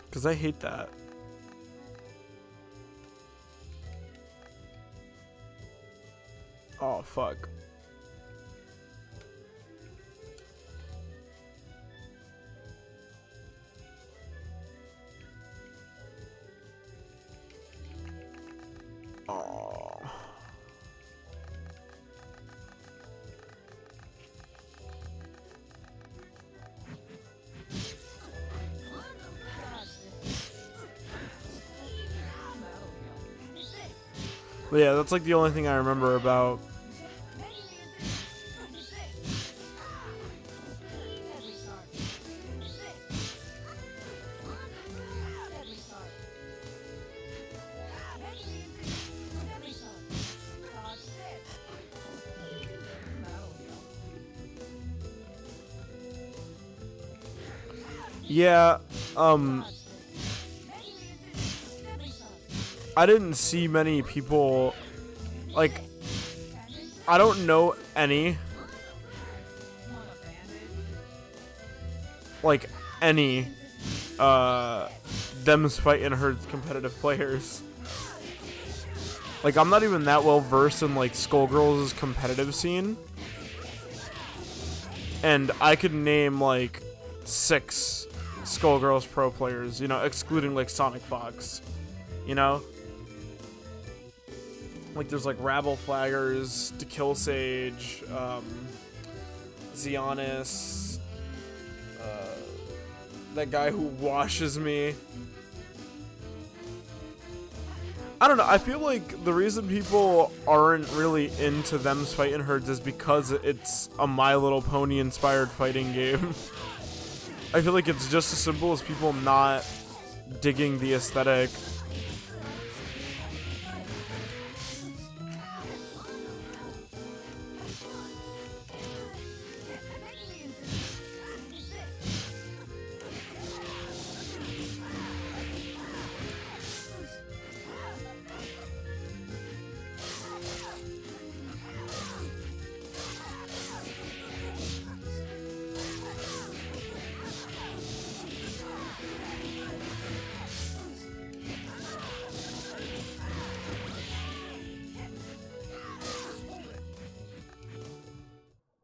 Because I hate that. Oh, fuck. Oh. But yeah, that's like the only thing I remember about. Yeah, I didn't see many people, like, I don't know any, Them's Fighting Herds competitive players. Like, I'm not even that well versed in, like, Skullgirls' competitive scene. And I could name, like, 6 Skullgirls pro players, you know, excluding, like, Sonic Fox, you know? Like, there's, like, Rabble Flaggers, To Kill Sage, Xionis, that guy who washes me. I don't know, I feel like the reason people aren't really into Them's Fighting Herds is because it's a My Little Pony inspired fighting game. I feel like it's just as simple as people not digging the aesthetic.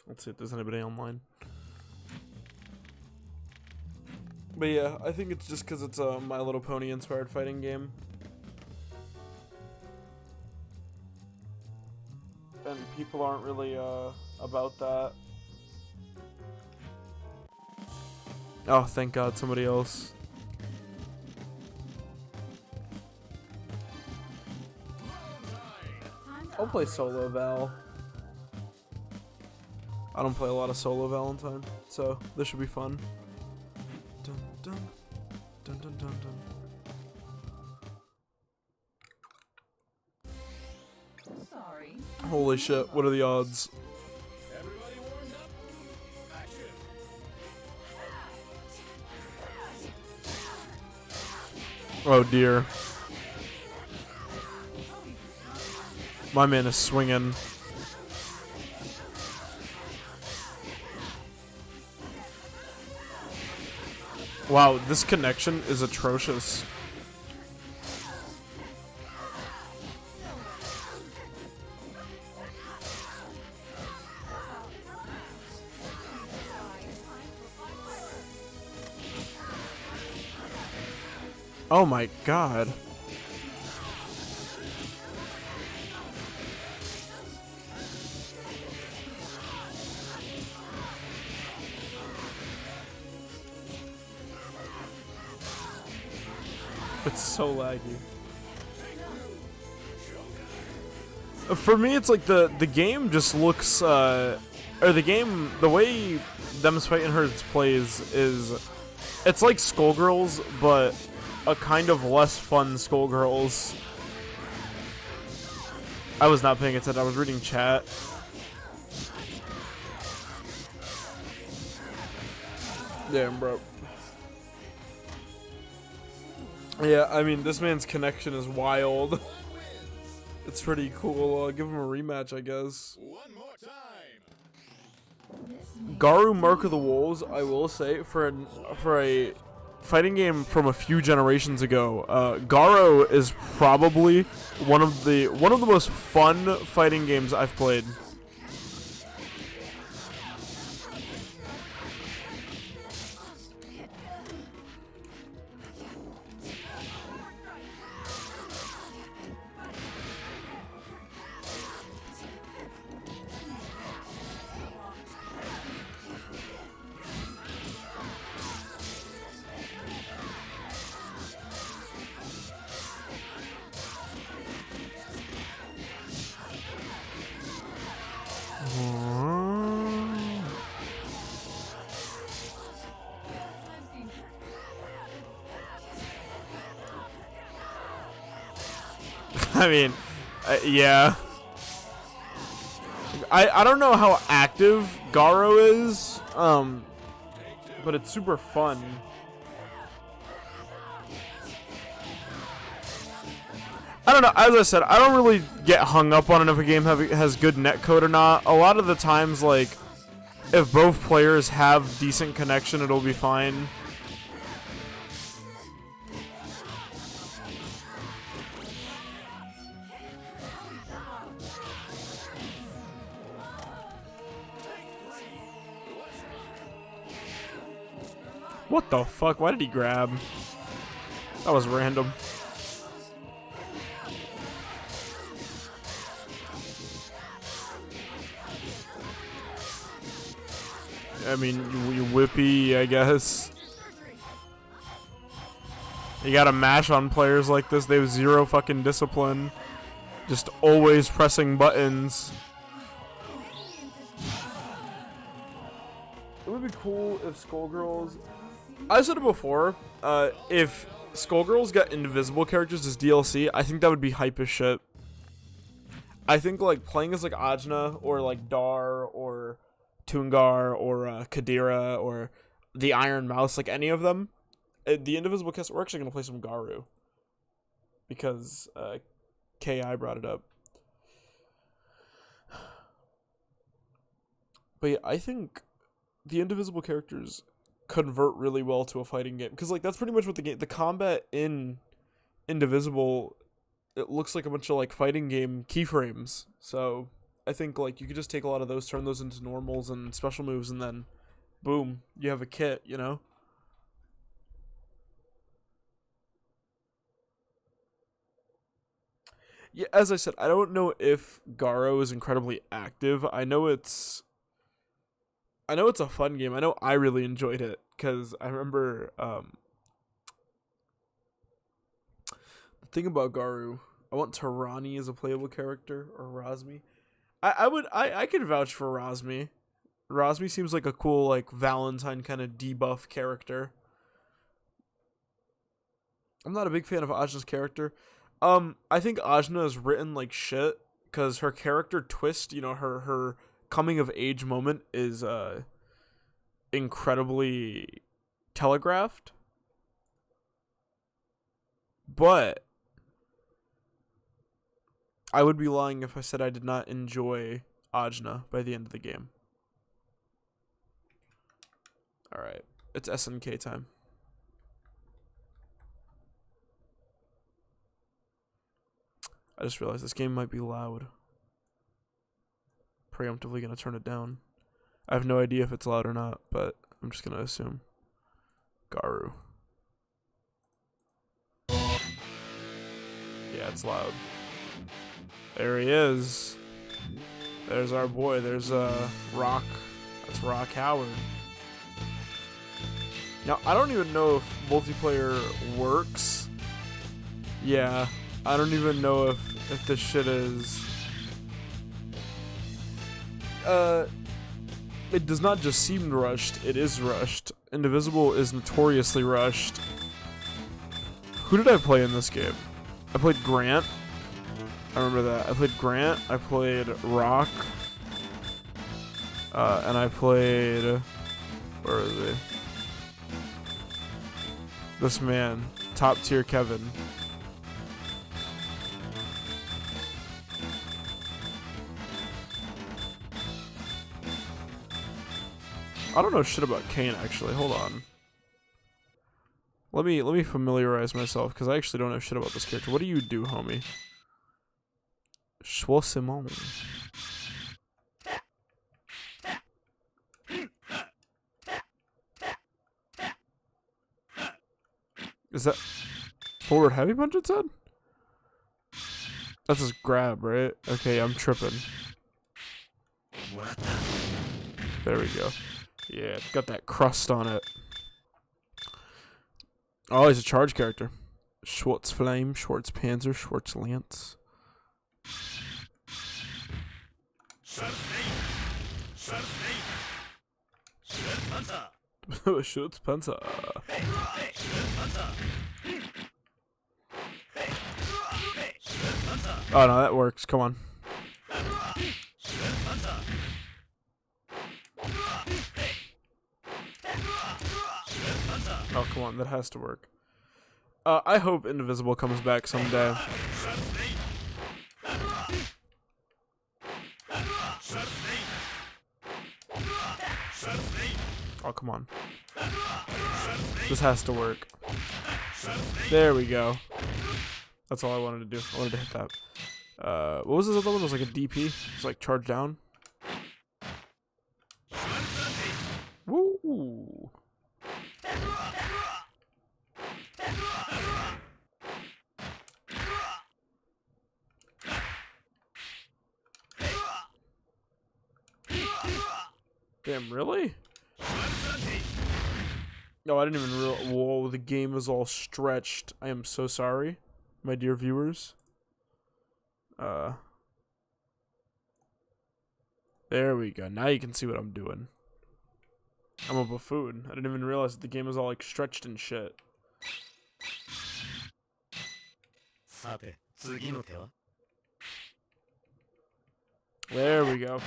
Let's see if there's anybody online. But yeah, I think it's just because it's a My Little Pony inspired fighting game. And people aren't really about that. Oh, thank God, somebody else. I'll play solo Val. I don't play a lot of solo Valentine, so this should be fun. Dun, dun, dun, dun, dun, dun. Sorry. Holy shit, what are the odds? Everybody warmed up? Action! Oh dear. My man is swinging. Wow, this connection is atrocious. Oh my god. It's so laggy. For me, it's like the game just looks, or the way Them's Fighting Herds plays is, it's like Skullgirls, but a kind of less fun Skullgirls. I was not paying attention, I was reading chat. Damn, bro. Yeah, I mean, this man's connection is wild. It's pretty cool. Give him a rematch, I guess. One more time! Garu Mark of the Wolves, I will say, for a fighting game from a few generations ago, Garo is probably one of the most fun fighting games I've played. I mean, yeah. I don't know how active Garo is, but it's super fun. I don't know, as I said, I don't really get hung up on it if a game has good netcode or not. A lot of the times, like, if both players have decent connection, it'll be fine. What the fuck? Why did he grab? That was random. I mean, you whippy, I guess. You gotta mash on players like this. They have zero fucking discipline. Just always pressing buttons. It would be cool if Skullgirls... I said it before, if Skullgirls got invisible characters as DLC, I think that would be hype as shit. I think, like, playing as, like, Ajna, or, like, Dar, or Toongar, or Kadira, or the Iron Mouse, like, any of them, the invisible cast, we're actually going to play some Garu. Because, K.I. brought it up. But yeah, I think the indivisible characters convert really well to a fighting game, because like that's pretty much what the combat in Indivisible, it looks like a bunch of like fighting game keyframes. So I think like you could just take a lot of those, turn those into normals and special moves, and then boom, you have a kit, you know. Yeah, as I said, I don't know if Garo is incredibly active. I know it's a fun game. I know I really enjoyed it, because I remember the thing about Garu, I want Tarani as a playable character, or Rosmi. I could vouch for Rosmi. Rosmi seems like a cool, like, Valentine kind of debuff character. I'm not a big fan of Ajna's character. I think Ajna is written like shit because her character twist, you know, her coming of age moment is incredibly telegraphed. But I would be lying if I said I did not enjoy Ajna by the end of the game. Alright, it's SNK time. I just realized this game might be loud. Preemptively gonna turn it down. I have no idea if it's loud or not, but I'm just gonna assume. Garu. Yeah, it's loud. There he is. There's our boy. There's Rock. That's Rock Howard. Now, I don't even know if multiplayer works. Yeah, I don't even know if this shit is... It does not just seem rushed, it is rushed. Indivisible is notoriously rushed. Who did I play in this game? I played Grant. I remember that. I played Grant, I played Rock, and I played... Where is he? This man, top tier Kevin. I don't know shit about Kane actually. Hold on. Let me familiarize myself because I actually don't know shit about this character. What do you do, homie? Schwartzimon. Is that forward heavy punch it said? That's his grab, right? Okay, I'm tripping. There we go. Yeah, it's got that crust on it. Oh, he's a charge character. Schwartz Flame, Schwartz Panzer, Schwartz Lance. Schwartz Panzer. Oh no, that works. Come on. Oh, come on, that has to work. I hope Indivisible comes back someday. Oh, come on. This has to work. There we go. That's all I wanted to do. I wanted to hit that. What was this other one? It was like a DP. It's like charge down. Woo! Damn, really? No, I didn't even realize. Whoa, the game is all stretched. I am so sorry, my dear viewers. There we go. Now you can see what I'm doing. I'm a buffoon. I didn't even realize that the game is all like stretched and shit. There we go.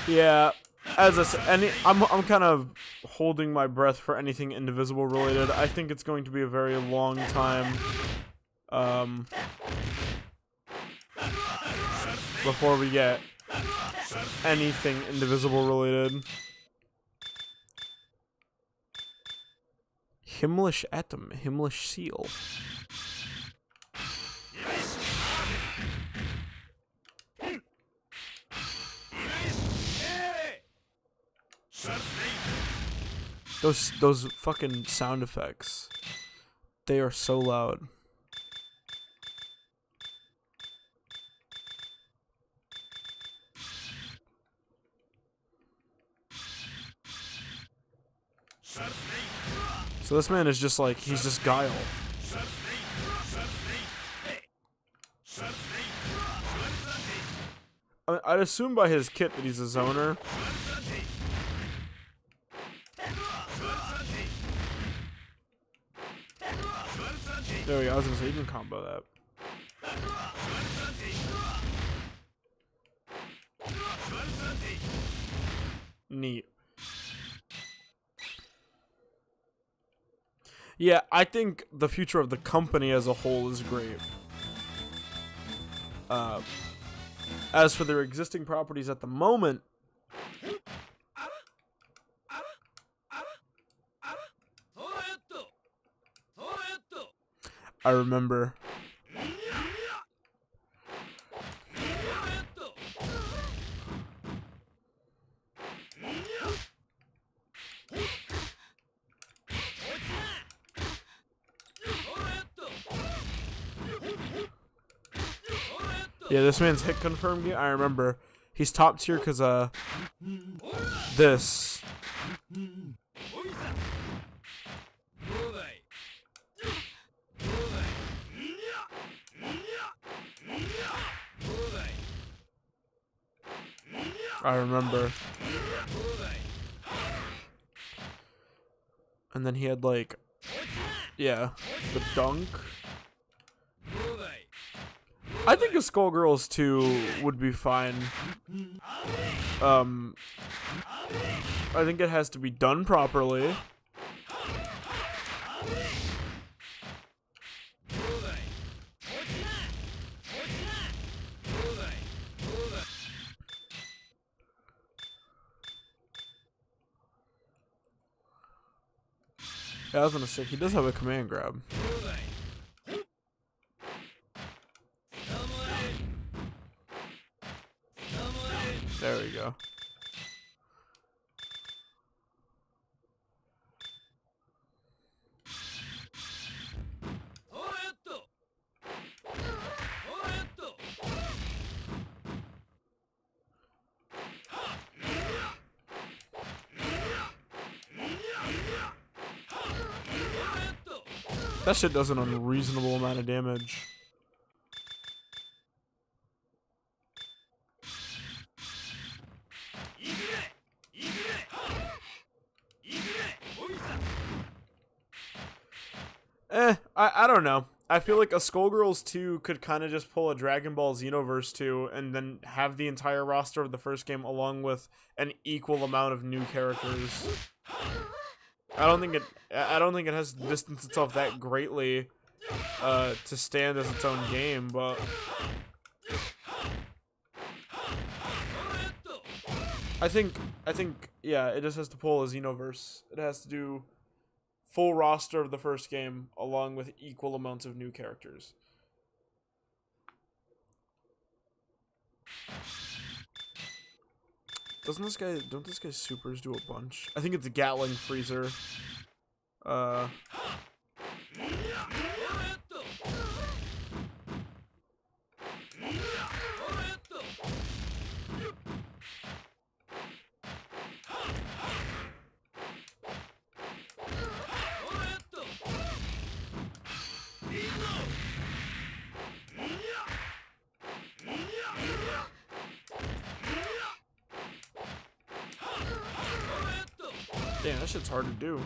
Yeah, as I said, I'm kind of holding my breath for anything Indivisible related. I think it's going to be a very long time before we get anything Indivisible related. Himmlish Atom, Himmlish Seal. Those fucking sound effects. They are so loud. So this man is just like, he's just Guile. I'd assume by his kit that he's a zoner. There we go, I was gonna say, you can combo that. Neat. Yeah, I think the future of the company as a whole is great. As for their existing properties at the moment, I remember. Yeah, this man's hit confirmed me. I remember. He's top tier because, this. I remember. And then he had, like, yeah, the dunk. I think a Skullgirls 2 would be fine. I think it has to be done properly. Yeah, I was gonna say, he does have a command grab. There we go. That shit does an unreasonable amount of damage. I don't know. I feel like a Skullgirls 2 could kind of just pull a Dragon Ball Xenoverse 2 and then have the entire roster of the first game along with an equal amount of new characters. I don't think it has to distance itself that greatly to stand as its own game, but I think yeah, it just has to pull a Xenoverse. It has to do full roster of the first game along with equal amounts of new characters. Don't this guy's supers do a bunch? I think it's a Gatling Freezer. Damn, that shit's hard to do.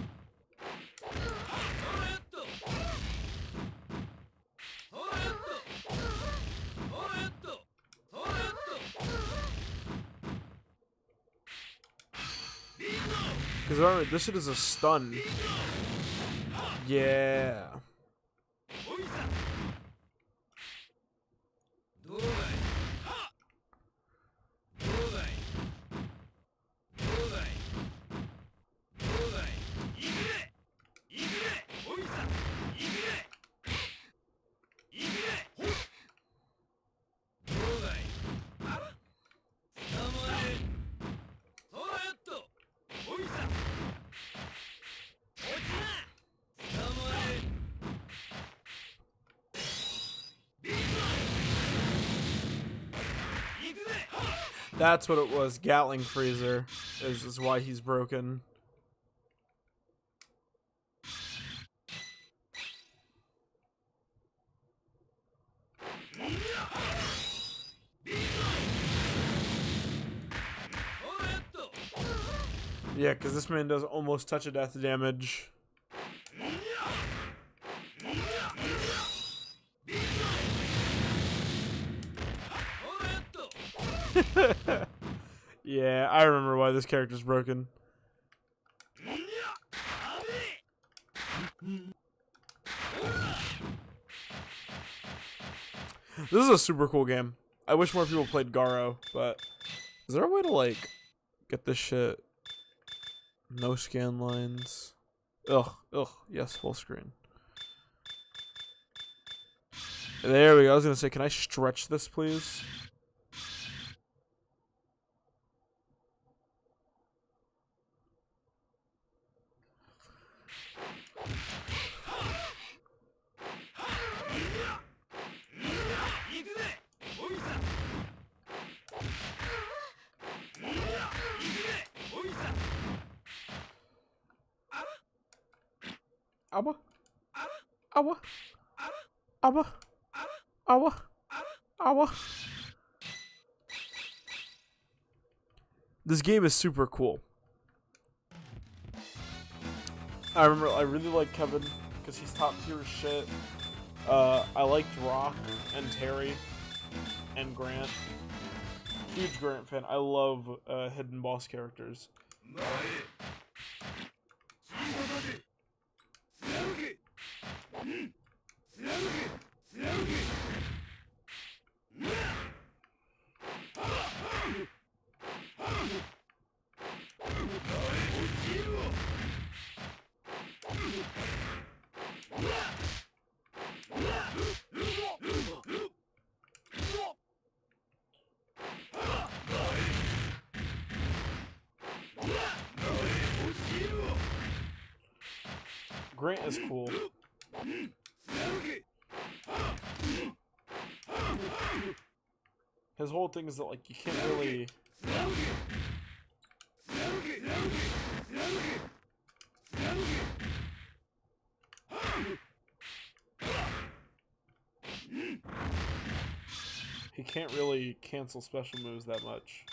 Because this shit is a stun. Yeah. That's what it was. Gatling Freezer is why he's broken. Yeah, because this man does almost touch of death damage. Yeah, I remember why this character's broken. This is a super cool game. I wish more people played Garo, but is there a way to, like, get this shit? No scan lines. Ugh, yes, full screen. There we go. I was gonna say, can I stretch this, please? Awa. Awa. Awa. Awa. Awa. This game is super cool. I remember I really like Kevin because he's top tier as shit. I liked Rock and Terry and Grant. Huge Grant fan. I love hidden boss characters. Grant is cool. His whole thing is that, like, you can't really... He can't really cancel special moves that much.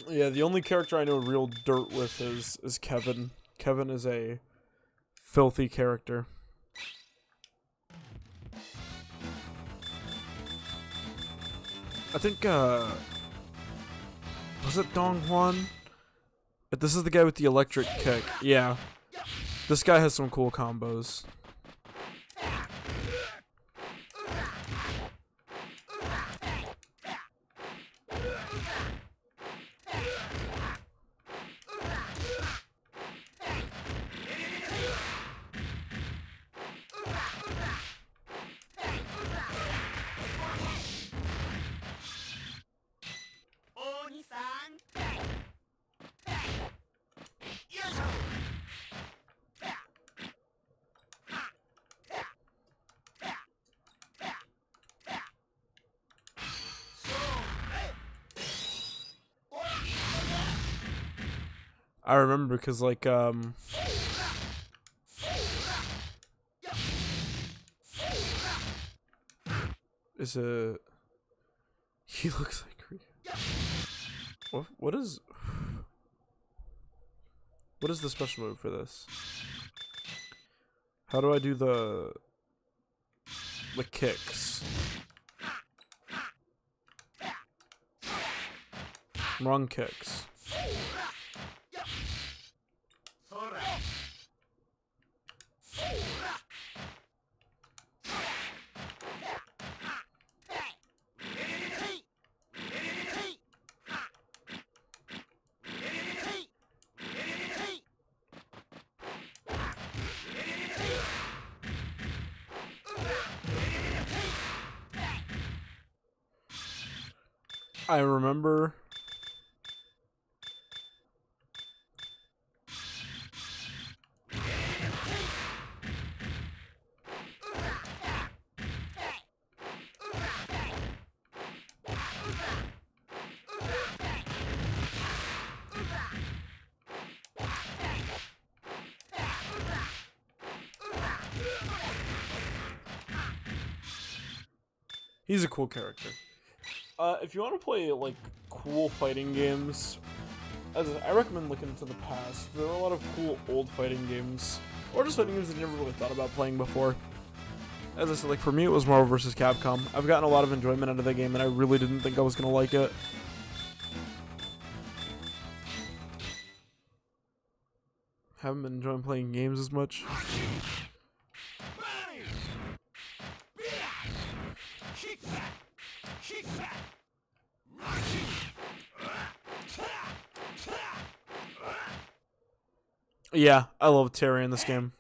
Yeah, the only character I know real dirt with is Kevin. Kevin is a filthy character. I think, was it Dong Juan? But this is the guy with the electric kick. Yeah. This guy has some cool combos. I remember because, like, is a... He looks like... What is the special move for this? How do I do the kicks? Wrong kicks. I remember. He's a cool character. If you want to play like cool fighting games, I recommend looking into the past. There are a lot of cool old fighting games, or just fighting games that you never really thought about playing before. As I said, like for me, it was Marvel vs. Capcom. I've gotten a lot of enjoyment out of the game, and I really didn't think I was gonna like it. Haven't been enjoying playing games as much. Yeah, I love Terry in this game.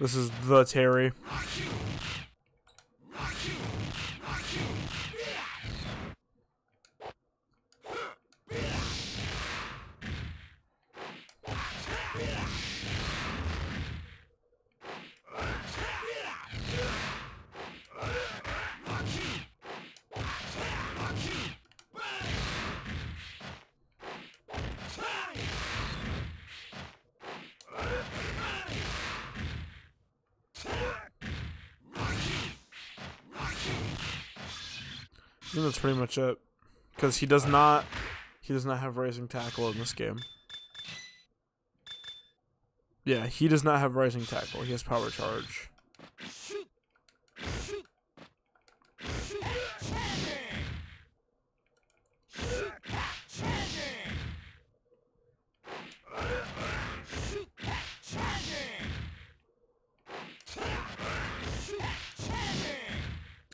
This is the Terry. I think that's pretty much it. Because he does not have rising tackle in this game. Yeah, he does not have rising tackle. He has power charge.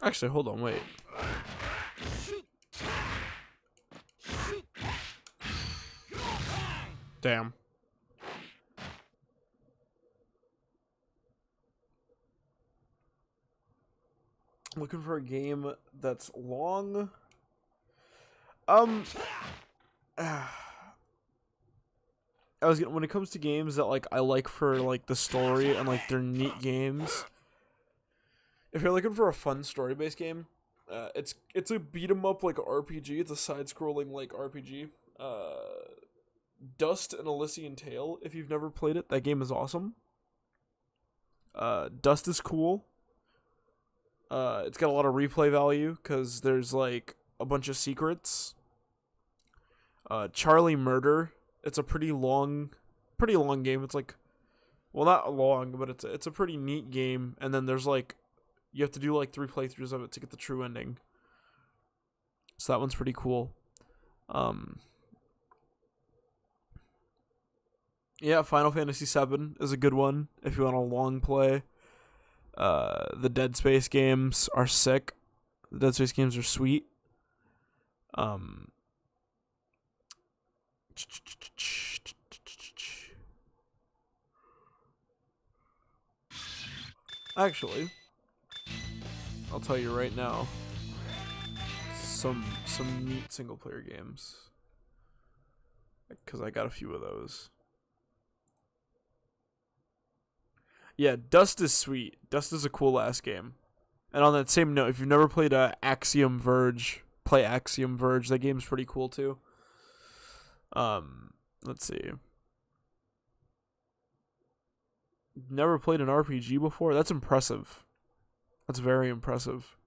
Actually, hold on, wait. Damn. Looking for a game that's long. When it comes to games that like I like for like the story and like they're neat games. If you're looking for a fun story-based game, it's a beat 'em up like RPG. It's a side-scrolling like RPG. Dust and Elysian Tale. If you've never played it, that game is awesome. Dust is cool. It's got a lot of replay value because there's like a bunch of secrets. Charlie Murder. It's a pretty long game. It's like, well, not long, but it's a pretty neat game. And then there's like, you have to do like 3 playthroughs of it to get the true ending. So that one's pretty cool. Yeah, Final Fantasy VII is a good one if you want a long play. The Dead Space games are sick. The Dead Space games are sweet. Actually, I'll tell you right now. Some neat single player games. Because I got a few of those. Yeah, Dust is sweet. Dust is a cool ass game. And on that same note, if you've never played Axiom Verge, play Axiom Verge. That game's pretty cool too. Let's see. Never played an RPG before? That's impressive. That's very impressive.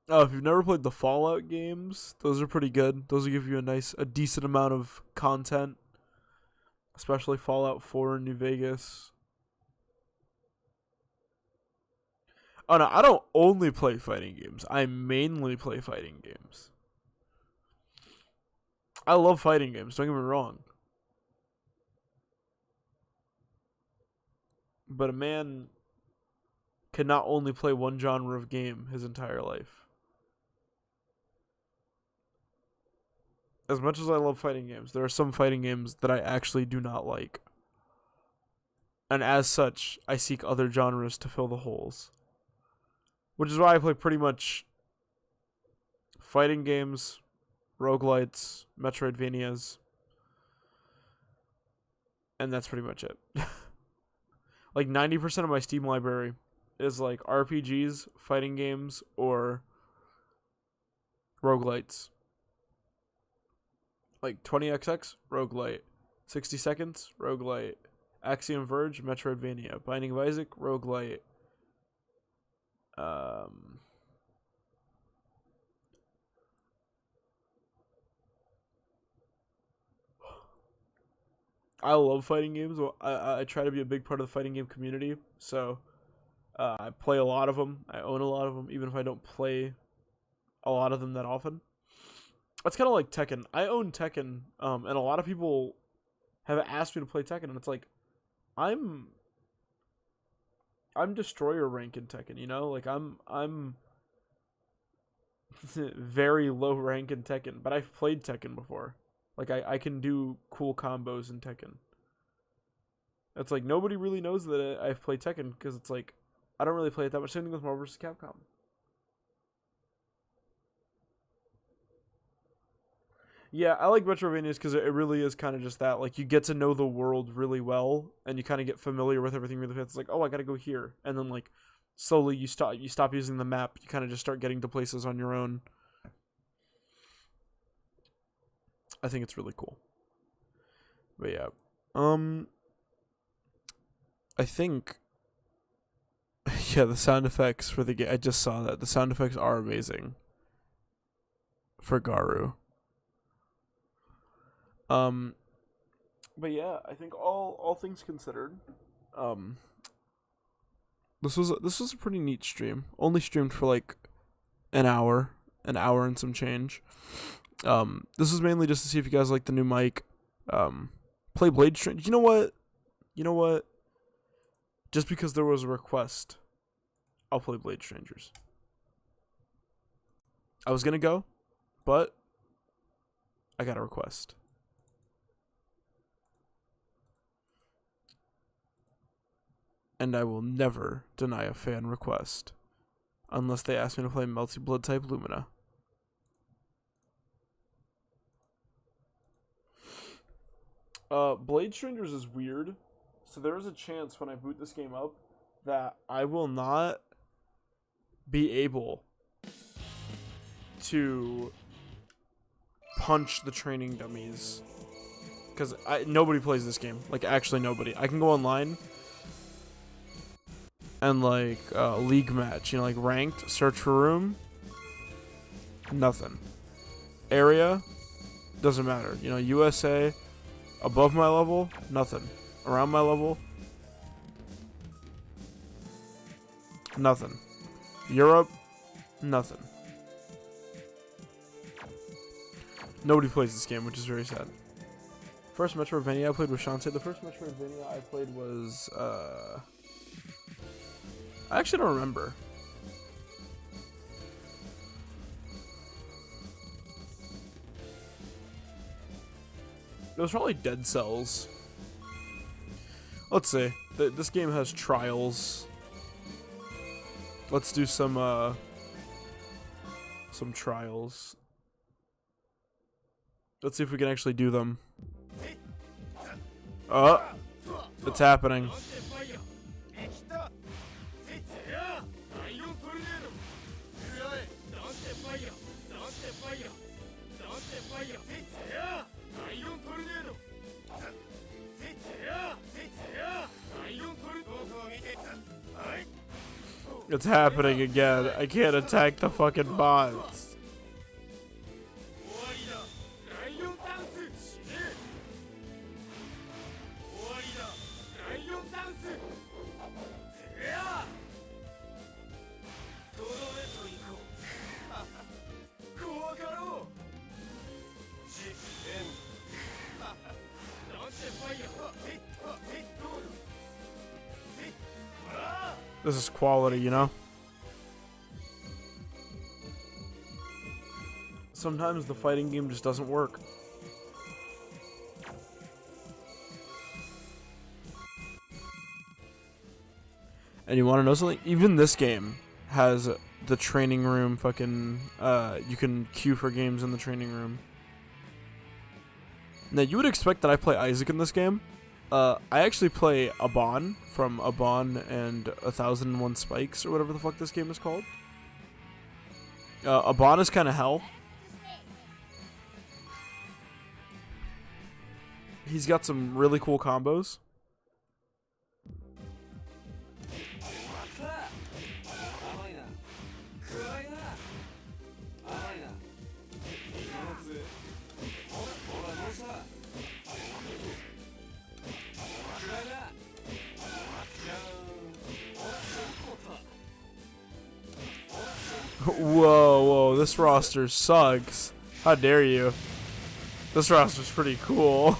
Oh, if you've never played the Fallout games, those are pretty good. Those will give you a decent amount of content. Especially Fallout 4 in New Vegas. Oh no, I don't only play fighting games. I mainly play fighting games. I love fighting games, don't get me wrong. But a man can not only play one genre of game his entire life. as much as I love fighting games, there are some fighting games that I actually do not like. And as such, I seek other genres to fill the holes. Which is why I play pretty much fighting games, roguelites, Metroidvanias, and that's pretty much it. Like 90% of my Steam library is like RPGs, fighting games, or roguelites. Like 20XX, roguelite. 60 Seconds, roguelite. Axiom Verge, Metroidvania. Binding of Isaac, roguelite. I love fighting games. I try to be a big part of the fighting game community, so I play a lot of them. I own a lot of them, even if I don't play a lot of them that often. It's kind of like Tekken. I own Tekken, and a lot of people have asked me to play Tekken, and it's like, I'm destroyer rank in Tekken, you know? Like I'm very low rank in Tekken, but I've played Tekken before. Like I can do cool combos in Tekken. It's like nobody really knows that I've played Tekken because it's like I don't really play it that much. Same thing with Marvel vs. Capcom. Yeah, I like Metroidvanias because it really is kind of just that. Like, you get to know the world really well, and you kind of get familiar with everything really fast. It's like, oh, I gotta go here, and then like slowly you stop using the map. You kind of just start getting to places on your own. I think it's really cool. But yeah, I think yeah, the sound effects for the game. I just saw that the sound effects are amazing for Garu. But yeah, I think all things considered, um, this was a pretty neat stream. Only streamed for like an hour and some change. This was mainly just to see if you guys like the new mic. Play Blade Stranger. You know what? Just because there was a request, I'll play Blade Strangers. I was gonna go, but I got a request. And I will never deny a fan request unless they ask me to play Melty Blood type Lumina. Blade Strangers is weird, so there is a chance when I boot this game up that I will not be able to punch the training dummies because nobody plays this game. Like, actually nobody. I can go online and like league match, you know, like ranked, search for room, nothing. Area, doesn't matter. You know, USA, above my level, nothing. Around my level, nothing. Europe, nothing. Nobody plays this game, which is very sad. First Metroidvania I played with Shantae. The first Metroidvania I played was I actually don't remember. It was probably Dead Cells. Let's see. This game has trials. Let's do some trials. Let's see if we can actually do them. Oh, it's happening. It's happening again. I can't attack the fucking bots. This is quality, you know? Sometimes the fighting game just doesn't work. And you want to know something? Even this game has the training room fucking, you can queue for games in the training room. Now, you would expect that I play Isaac in this game. I actually play Abon from Abon and 1001 Spikes, or whatever the fuck this game is called. Abon is kind of hell. He's got some really cool combos. Whoa, this roster sucks. How dare you? This roster's pretty cool.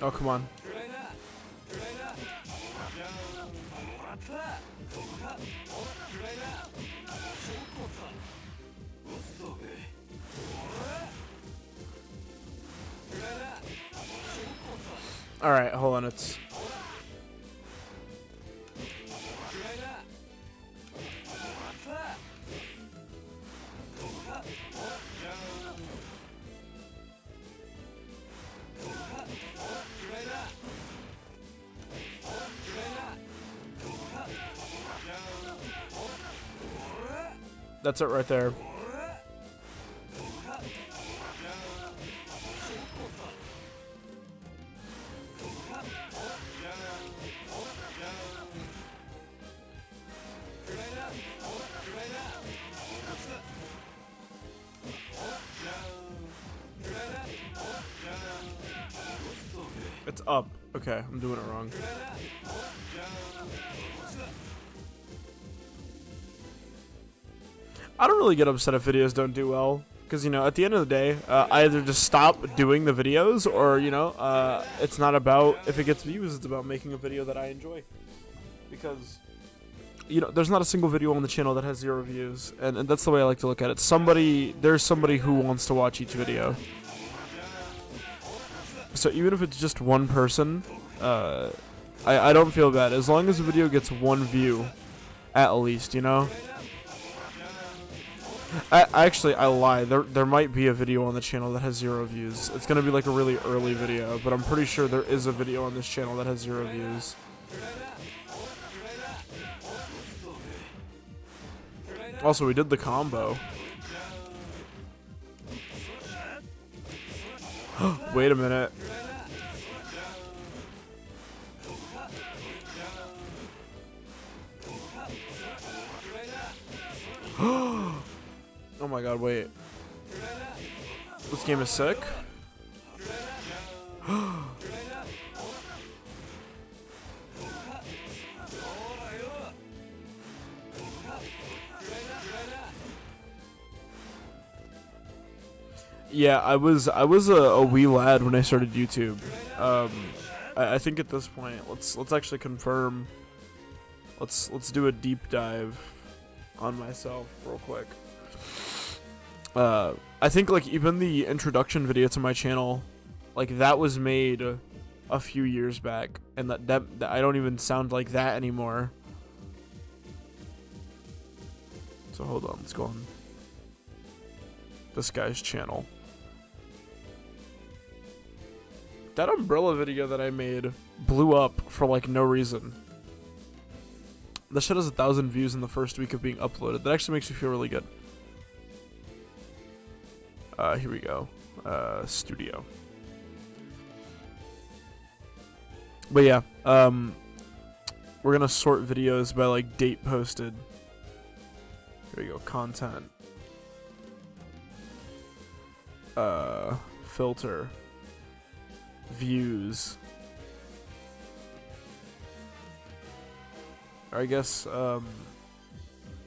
Oh, come on. Alright, hold on, it's... That's it right there. It's up. Okay, I'm doing it wrong. I don't really get upset if videos don't do well, because, you know, at the end of the day, I either just stop doing the videos, or, you know, it's not about if it gets views, it's about making a video that I enjoy. Because, you know, there's not a single video on the channel that has 0 views, and that's the way I like to look at it. There's somebody who wants to watch each video. So even if it's just one person, I don't feel bad. As long as the video gets 1 view, at least, you know? I lie. There might be a video on the channel that has 0 views. It's gonna be like a really early video, but I'm pretty sure there is a video on this channel that has 0 views. Also, we did the combo. Wait a minute. Oh my god, wait. This game is sick. Yeah, I was a wee lad when I started YouTube. I think at this point, let's actually confirm. Let's do a deep dive on myself real quick. I think like even the introduction video to my channel, like that was made a few years back, and that I don't even sound like that anymore. So hold on, let's go on this guy's channel. That umbrella video that I made blew up for like no reason. That shit has 1,000 views in the first week of being uploaded. That actually makes me feel really good. Here we go. Studio. But yeah, we're gonna sort videos by like date posted. Here we go, content. Filter. Views. Or I guess,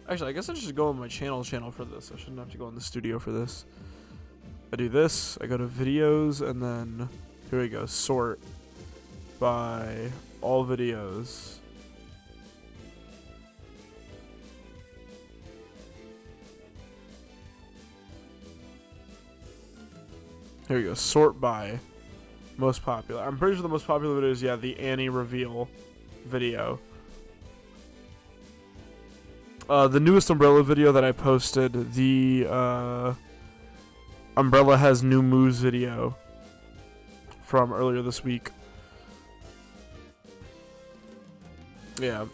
actually, I guess I should go on my channel for this. I shouldn't have to go in the studio for this. I do this, I go to videos, and then, here we go, sort by all videos. Here we go, sort by most popular. I'm pretty sure the most popular video is, yeah, the Annie reveal video. The newest Umbrella video that I posted, the Umbrella has new moves video from earlier this week. Yeah,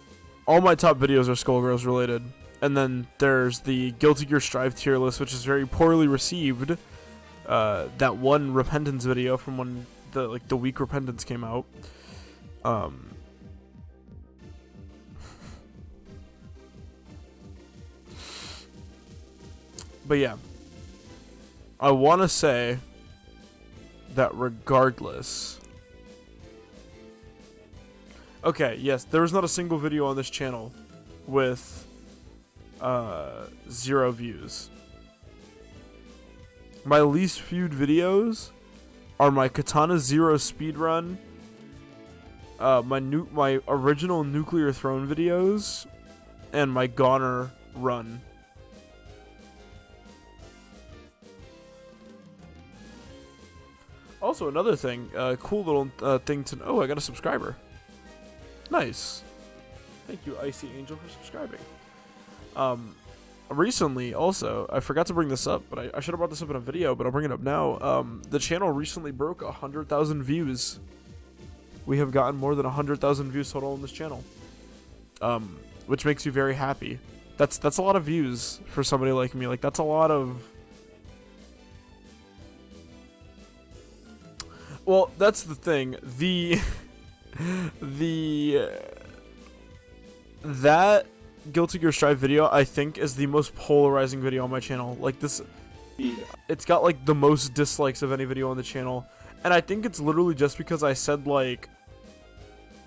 all my top videos are Skullgirls related. And then there's the Guilty Gear Strive tier list, which is very poorly received. That one Repentance video from when the week Repentance came out. But yeah, I want to say that regardless. Okay, yes, there was not a single video on this channel with 0 views. My least viewed videos are my Katana Zero speedrun, my original Nuclear Throne videos, and my Goner run. Also, another thing, cool little thing to know. Oh, I got a subscriber. Nice. Thank you, Icy Angel, for subscribing. Recently, also, I forgot to bring this up, but I should have brought this up in a video, but I'll bring it up now. The channel recently broke 100,000 views. We have gotten more than 100,000 views total on this channel, which makes me very happy. That's a lot of views for somebody like me. Like, that's a lot of. Well, that's the thing. That Guilty Gear Strive video, I think, is the most polarizing video on my channel. Like, this, it's got like the most dislikes of any video on the channel, and I think it's literally just because I said, like,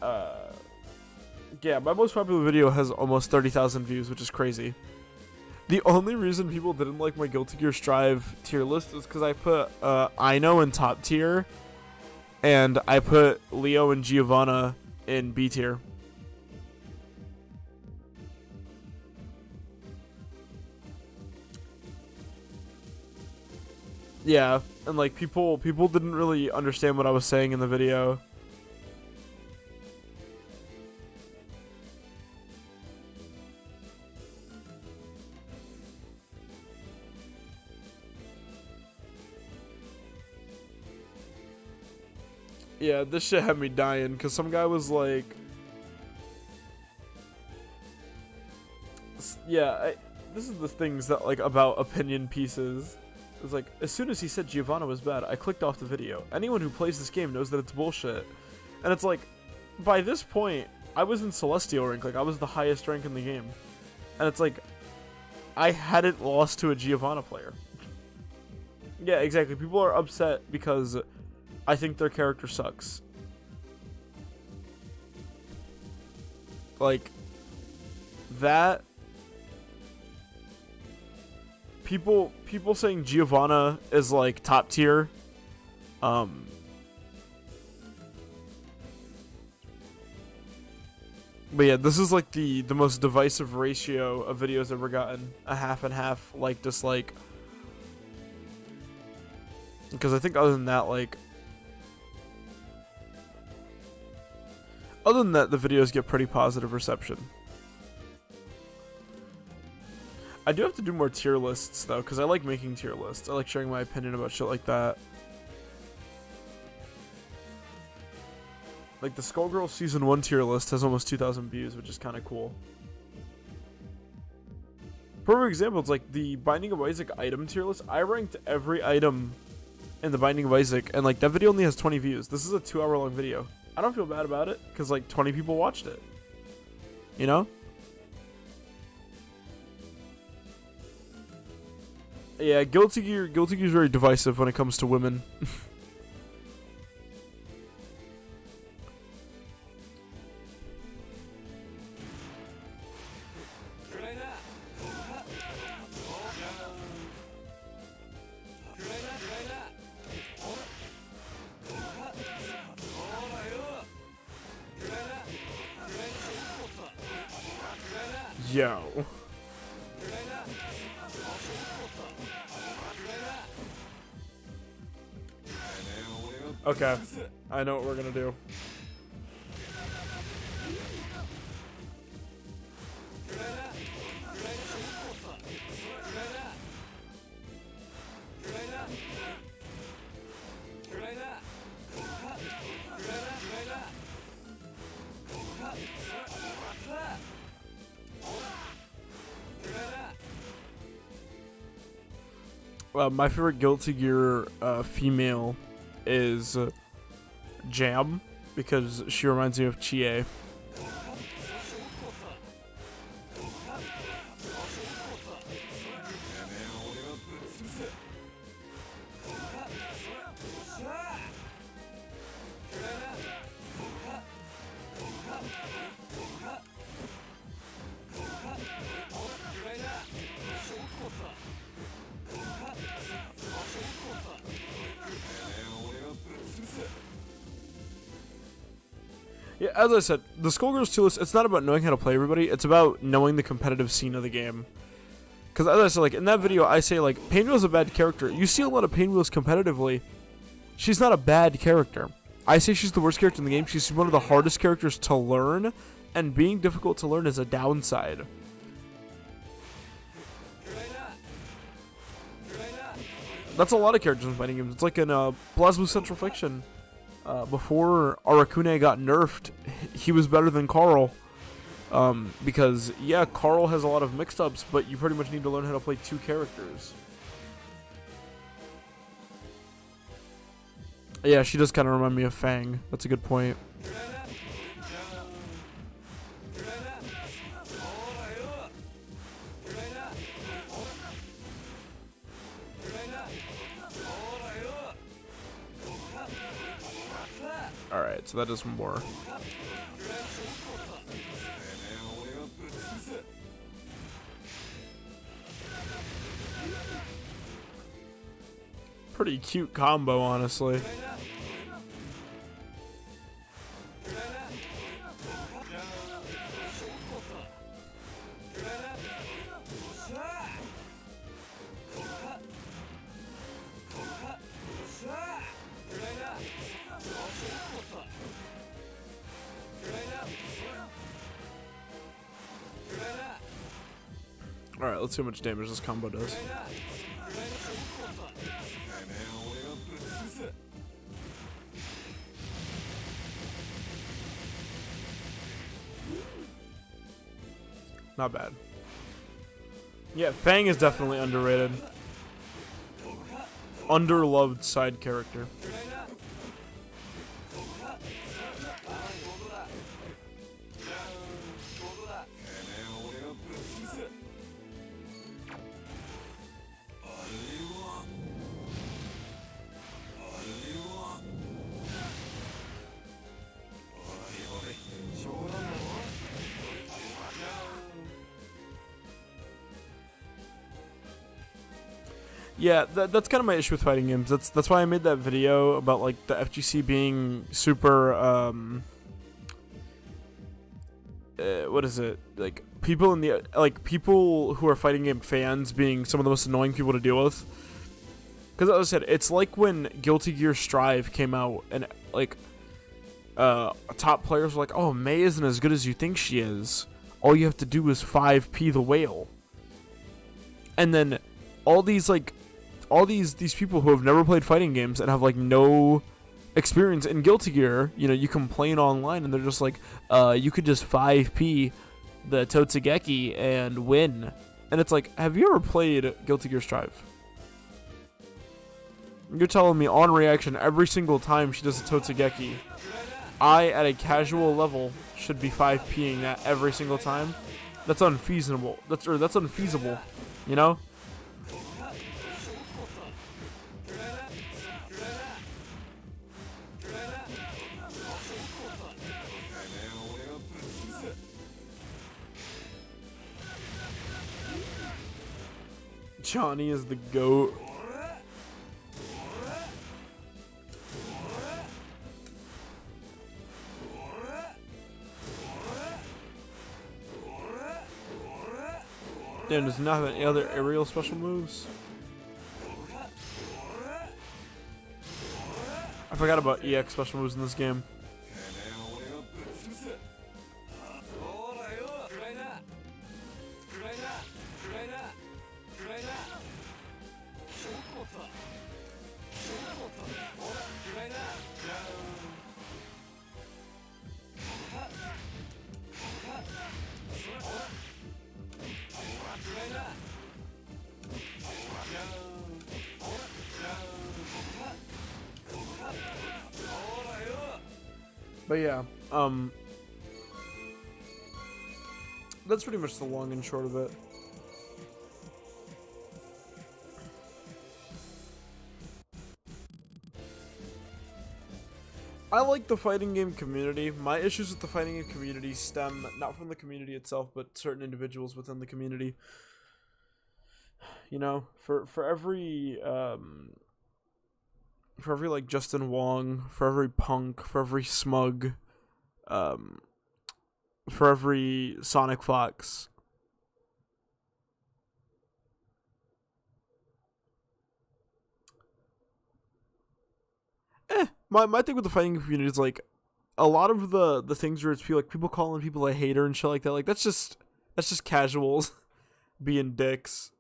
yeah, my most popular video has almost 30,000 views, which is crazy. The only reason people didn't like my Guilty Gear Strive tier list is because I put Ino in top tier, and I put Leo and Giovanna in B tier. Yeah, and like people didn't really understand what I was saying in the video. Yeah, this shit had me dying because some guy was like, yeah, this is the things that, like, about opinion pieces. It's like, as soon as he said Giovanna was bad, I clicked off the video. Anyone who plays this game knows that it's bullshit. And it's like, by this point, I was in Celestial rank, like, I was the highest rank in the game. And it's like, I hadn't lost to a Giovanna player. Yeah, exactly. People are upset because I think their character sucks. Like, that. People saying Giovanna is like top tier. But yeah, this is like the most divisive ratio of videos ever gotten. A half and half, like, dislike. Because I think other than that, like, other than that, the videos get pretty positive reception. I do have to do more tier lists, though, because I like making tier lists. I like sharing my opinion about shit like that. Like, the Skullgirls Season 1 tier list has almost 2,000 views, which is kind of cool. Perfect example, it's like the Binding of Isaac item tier list. I ranked every item in the Binding of Isaac, and, like, that video only has 20 views. This is a 2-hour-long video. I don't feel bad about it, because, like, 20 people watched it. You know? Yeah, Guilty Gear is very divisive when it comes to women. Yo. Okay, I know what we're gonna do. My favorite Guilty Gear female is Jam, because she reminds me of Chie. Yeah, as I said, the Skullgirls 2 list, it's not about knowing how to play everybody, it's about knowing the competitive scene of the game. Because as I said, like, in that video, I say, like, Painwheel's a bad character. You see a lot of Painwheels competitively. She's not a bad character. I say she's the worst character in the game. She's one of the hardest characters to learn, and being difficult to learn is a downside. That's a lot of characters in fighting games. It's like in BlazBlue Central Fiction. Before Arakune got nerfed, he was better than Carl. Because, yeah, Carl has a lot of mixed-ups, but you pretty much need to learn how to play two characters. Yeah, she does kind of remind me of Fang. That's a good point. Alright, so that does more. Pretty cute combo, honestly. Alright, let's see how much damage this combo does. Not bad. Yeah, Fang is definitely underrated. Underloved side character. Yeah, that's kind of my issue with fighting games. That's why I made that video about like the FGC being super what is it? Like people in the people who are fighting game fans being some of the most annoying people to deal with. Because as I said, it's like when Guilty Gear Strive came out and like top players were like, "Oh, Mei isn't as good as you think she is. All you have to do is 5P the whale." And then all these people who have never played fighting games and have like no experience in Guilty Gear, you know, you complain online and they're just like, you could just 5P the Totsugeki and win. And it's like, have you ever played Guilty Gear Strive? You're telling me on reaction every single time she does a Totsugeki, I at a casual level should be 5Ping that every single time? That's unfeasible. That's unfeasible, you know? Johnny is the GOAT. Dan does not have any other aerial special moves. I forgot about EX special moves in this game. But yeah, that's pretty much the long and short of it. I like the fighting game community. My issues with the fighting game community stem not from the community itself, but certain individuals within the community. You know, for every like Justin Wong, for every Punk, for every Smug, for every Sonic Fox, my thing with the fighting community is like a lot of the things where it's people calling people a hater and shit like that. Like that's just casuals being dicks.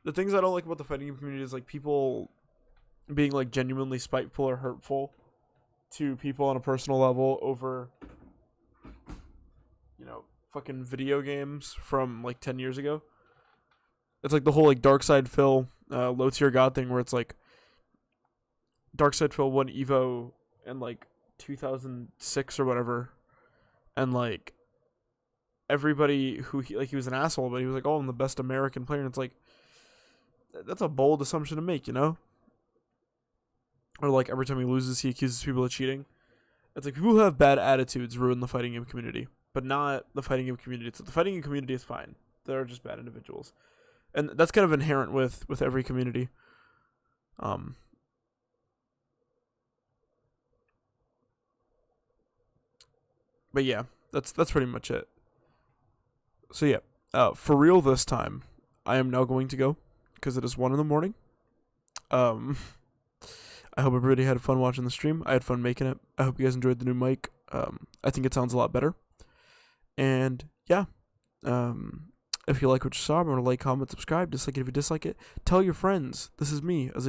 The things I don't like about the fighting game community is like people being like genuinely spiteful or hurtful to people on a personal level over, you know, fucking video games from like 10 years ago. It's like the whole like Dark Side Phil, low tier god thing where it's like Dark Side Phil won Evo in like 2006 or whatever, and like everybody who he was an asshole, but he was like, oh, I'm the best American player, and it's like that's a bold assumption to make, you know? Or like every time he loses, he accuses people of cheating. It's like people who have bad attitudes ruin the fighting game community, but not the fighting game community. So the fighting game community is fine. They're just bad individuals, and that's kind of inherent with every community. But yeah, that's pretty much it. So yeah, for real this time, I am now going to go because it is 1 a.m. I hope everybody had fun watching the stream. I had fun making it. I hope you guys enjoyed the new mic. I think it sounds a lot better. And yeah, if you like what you saw, remember to like, comment, subscribe. Dislike it if you dislike it. Tell your friends. This is me, Aziz.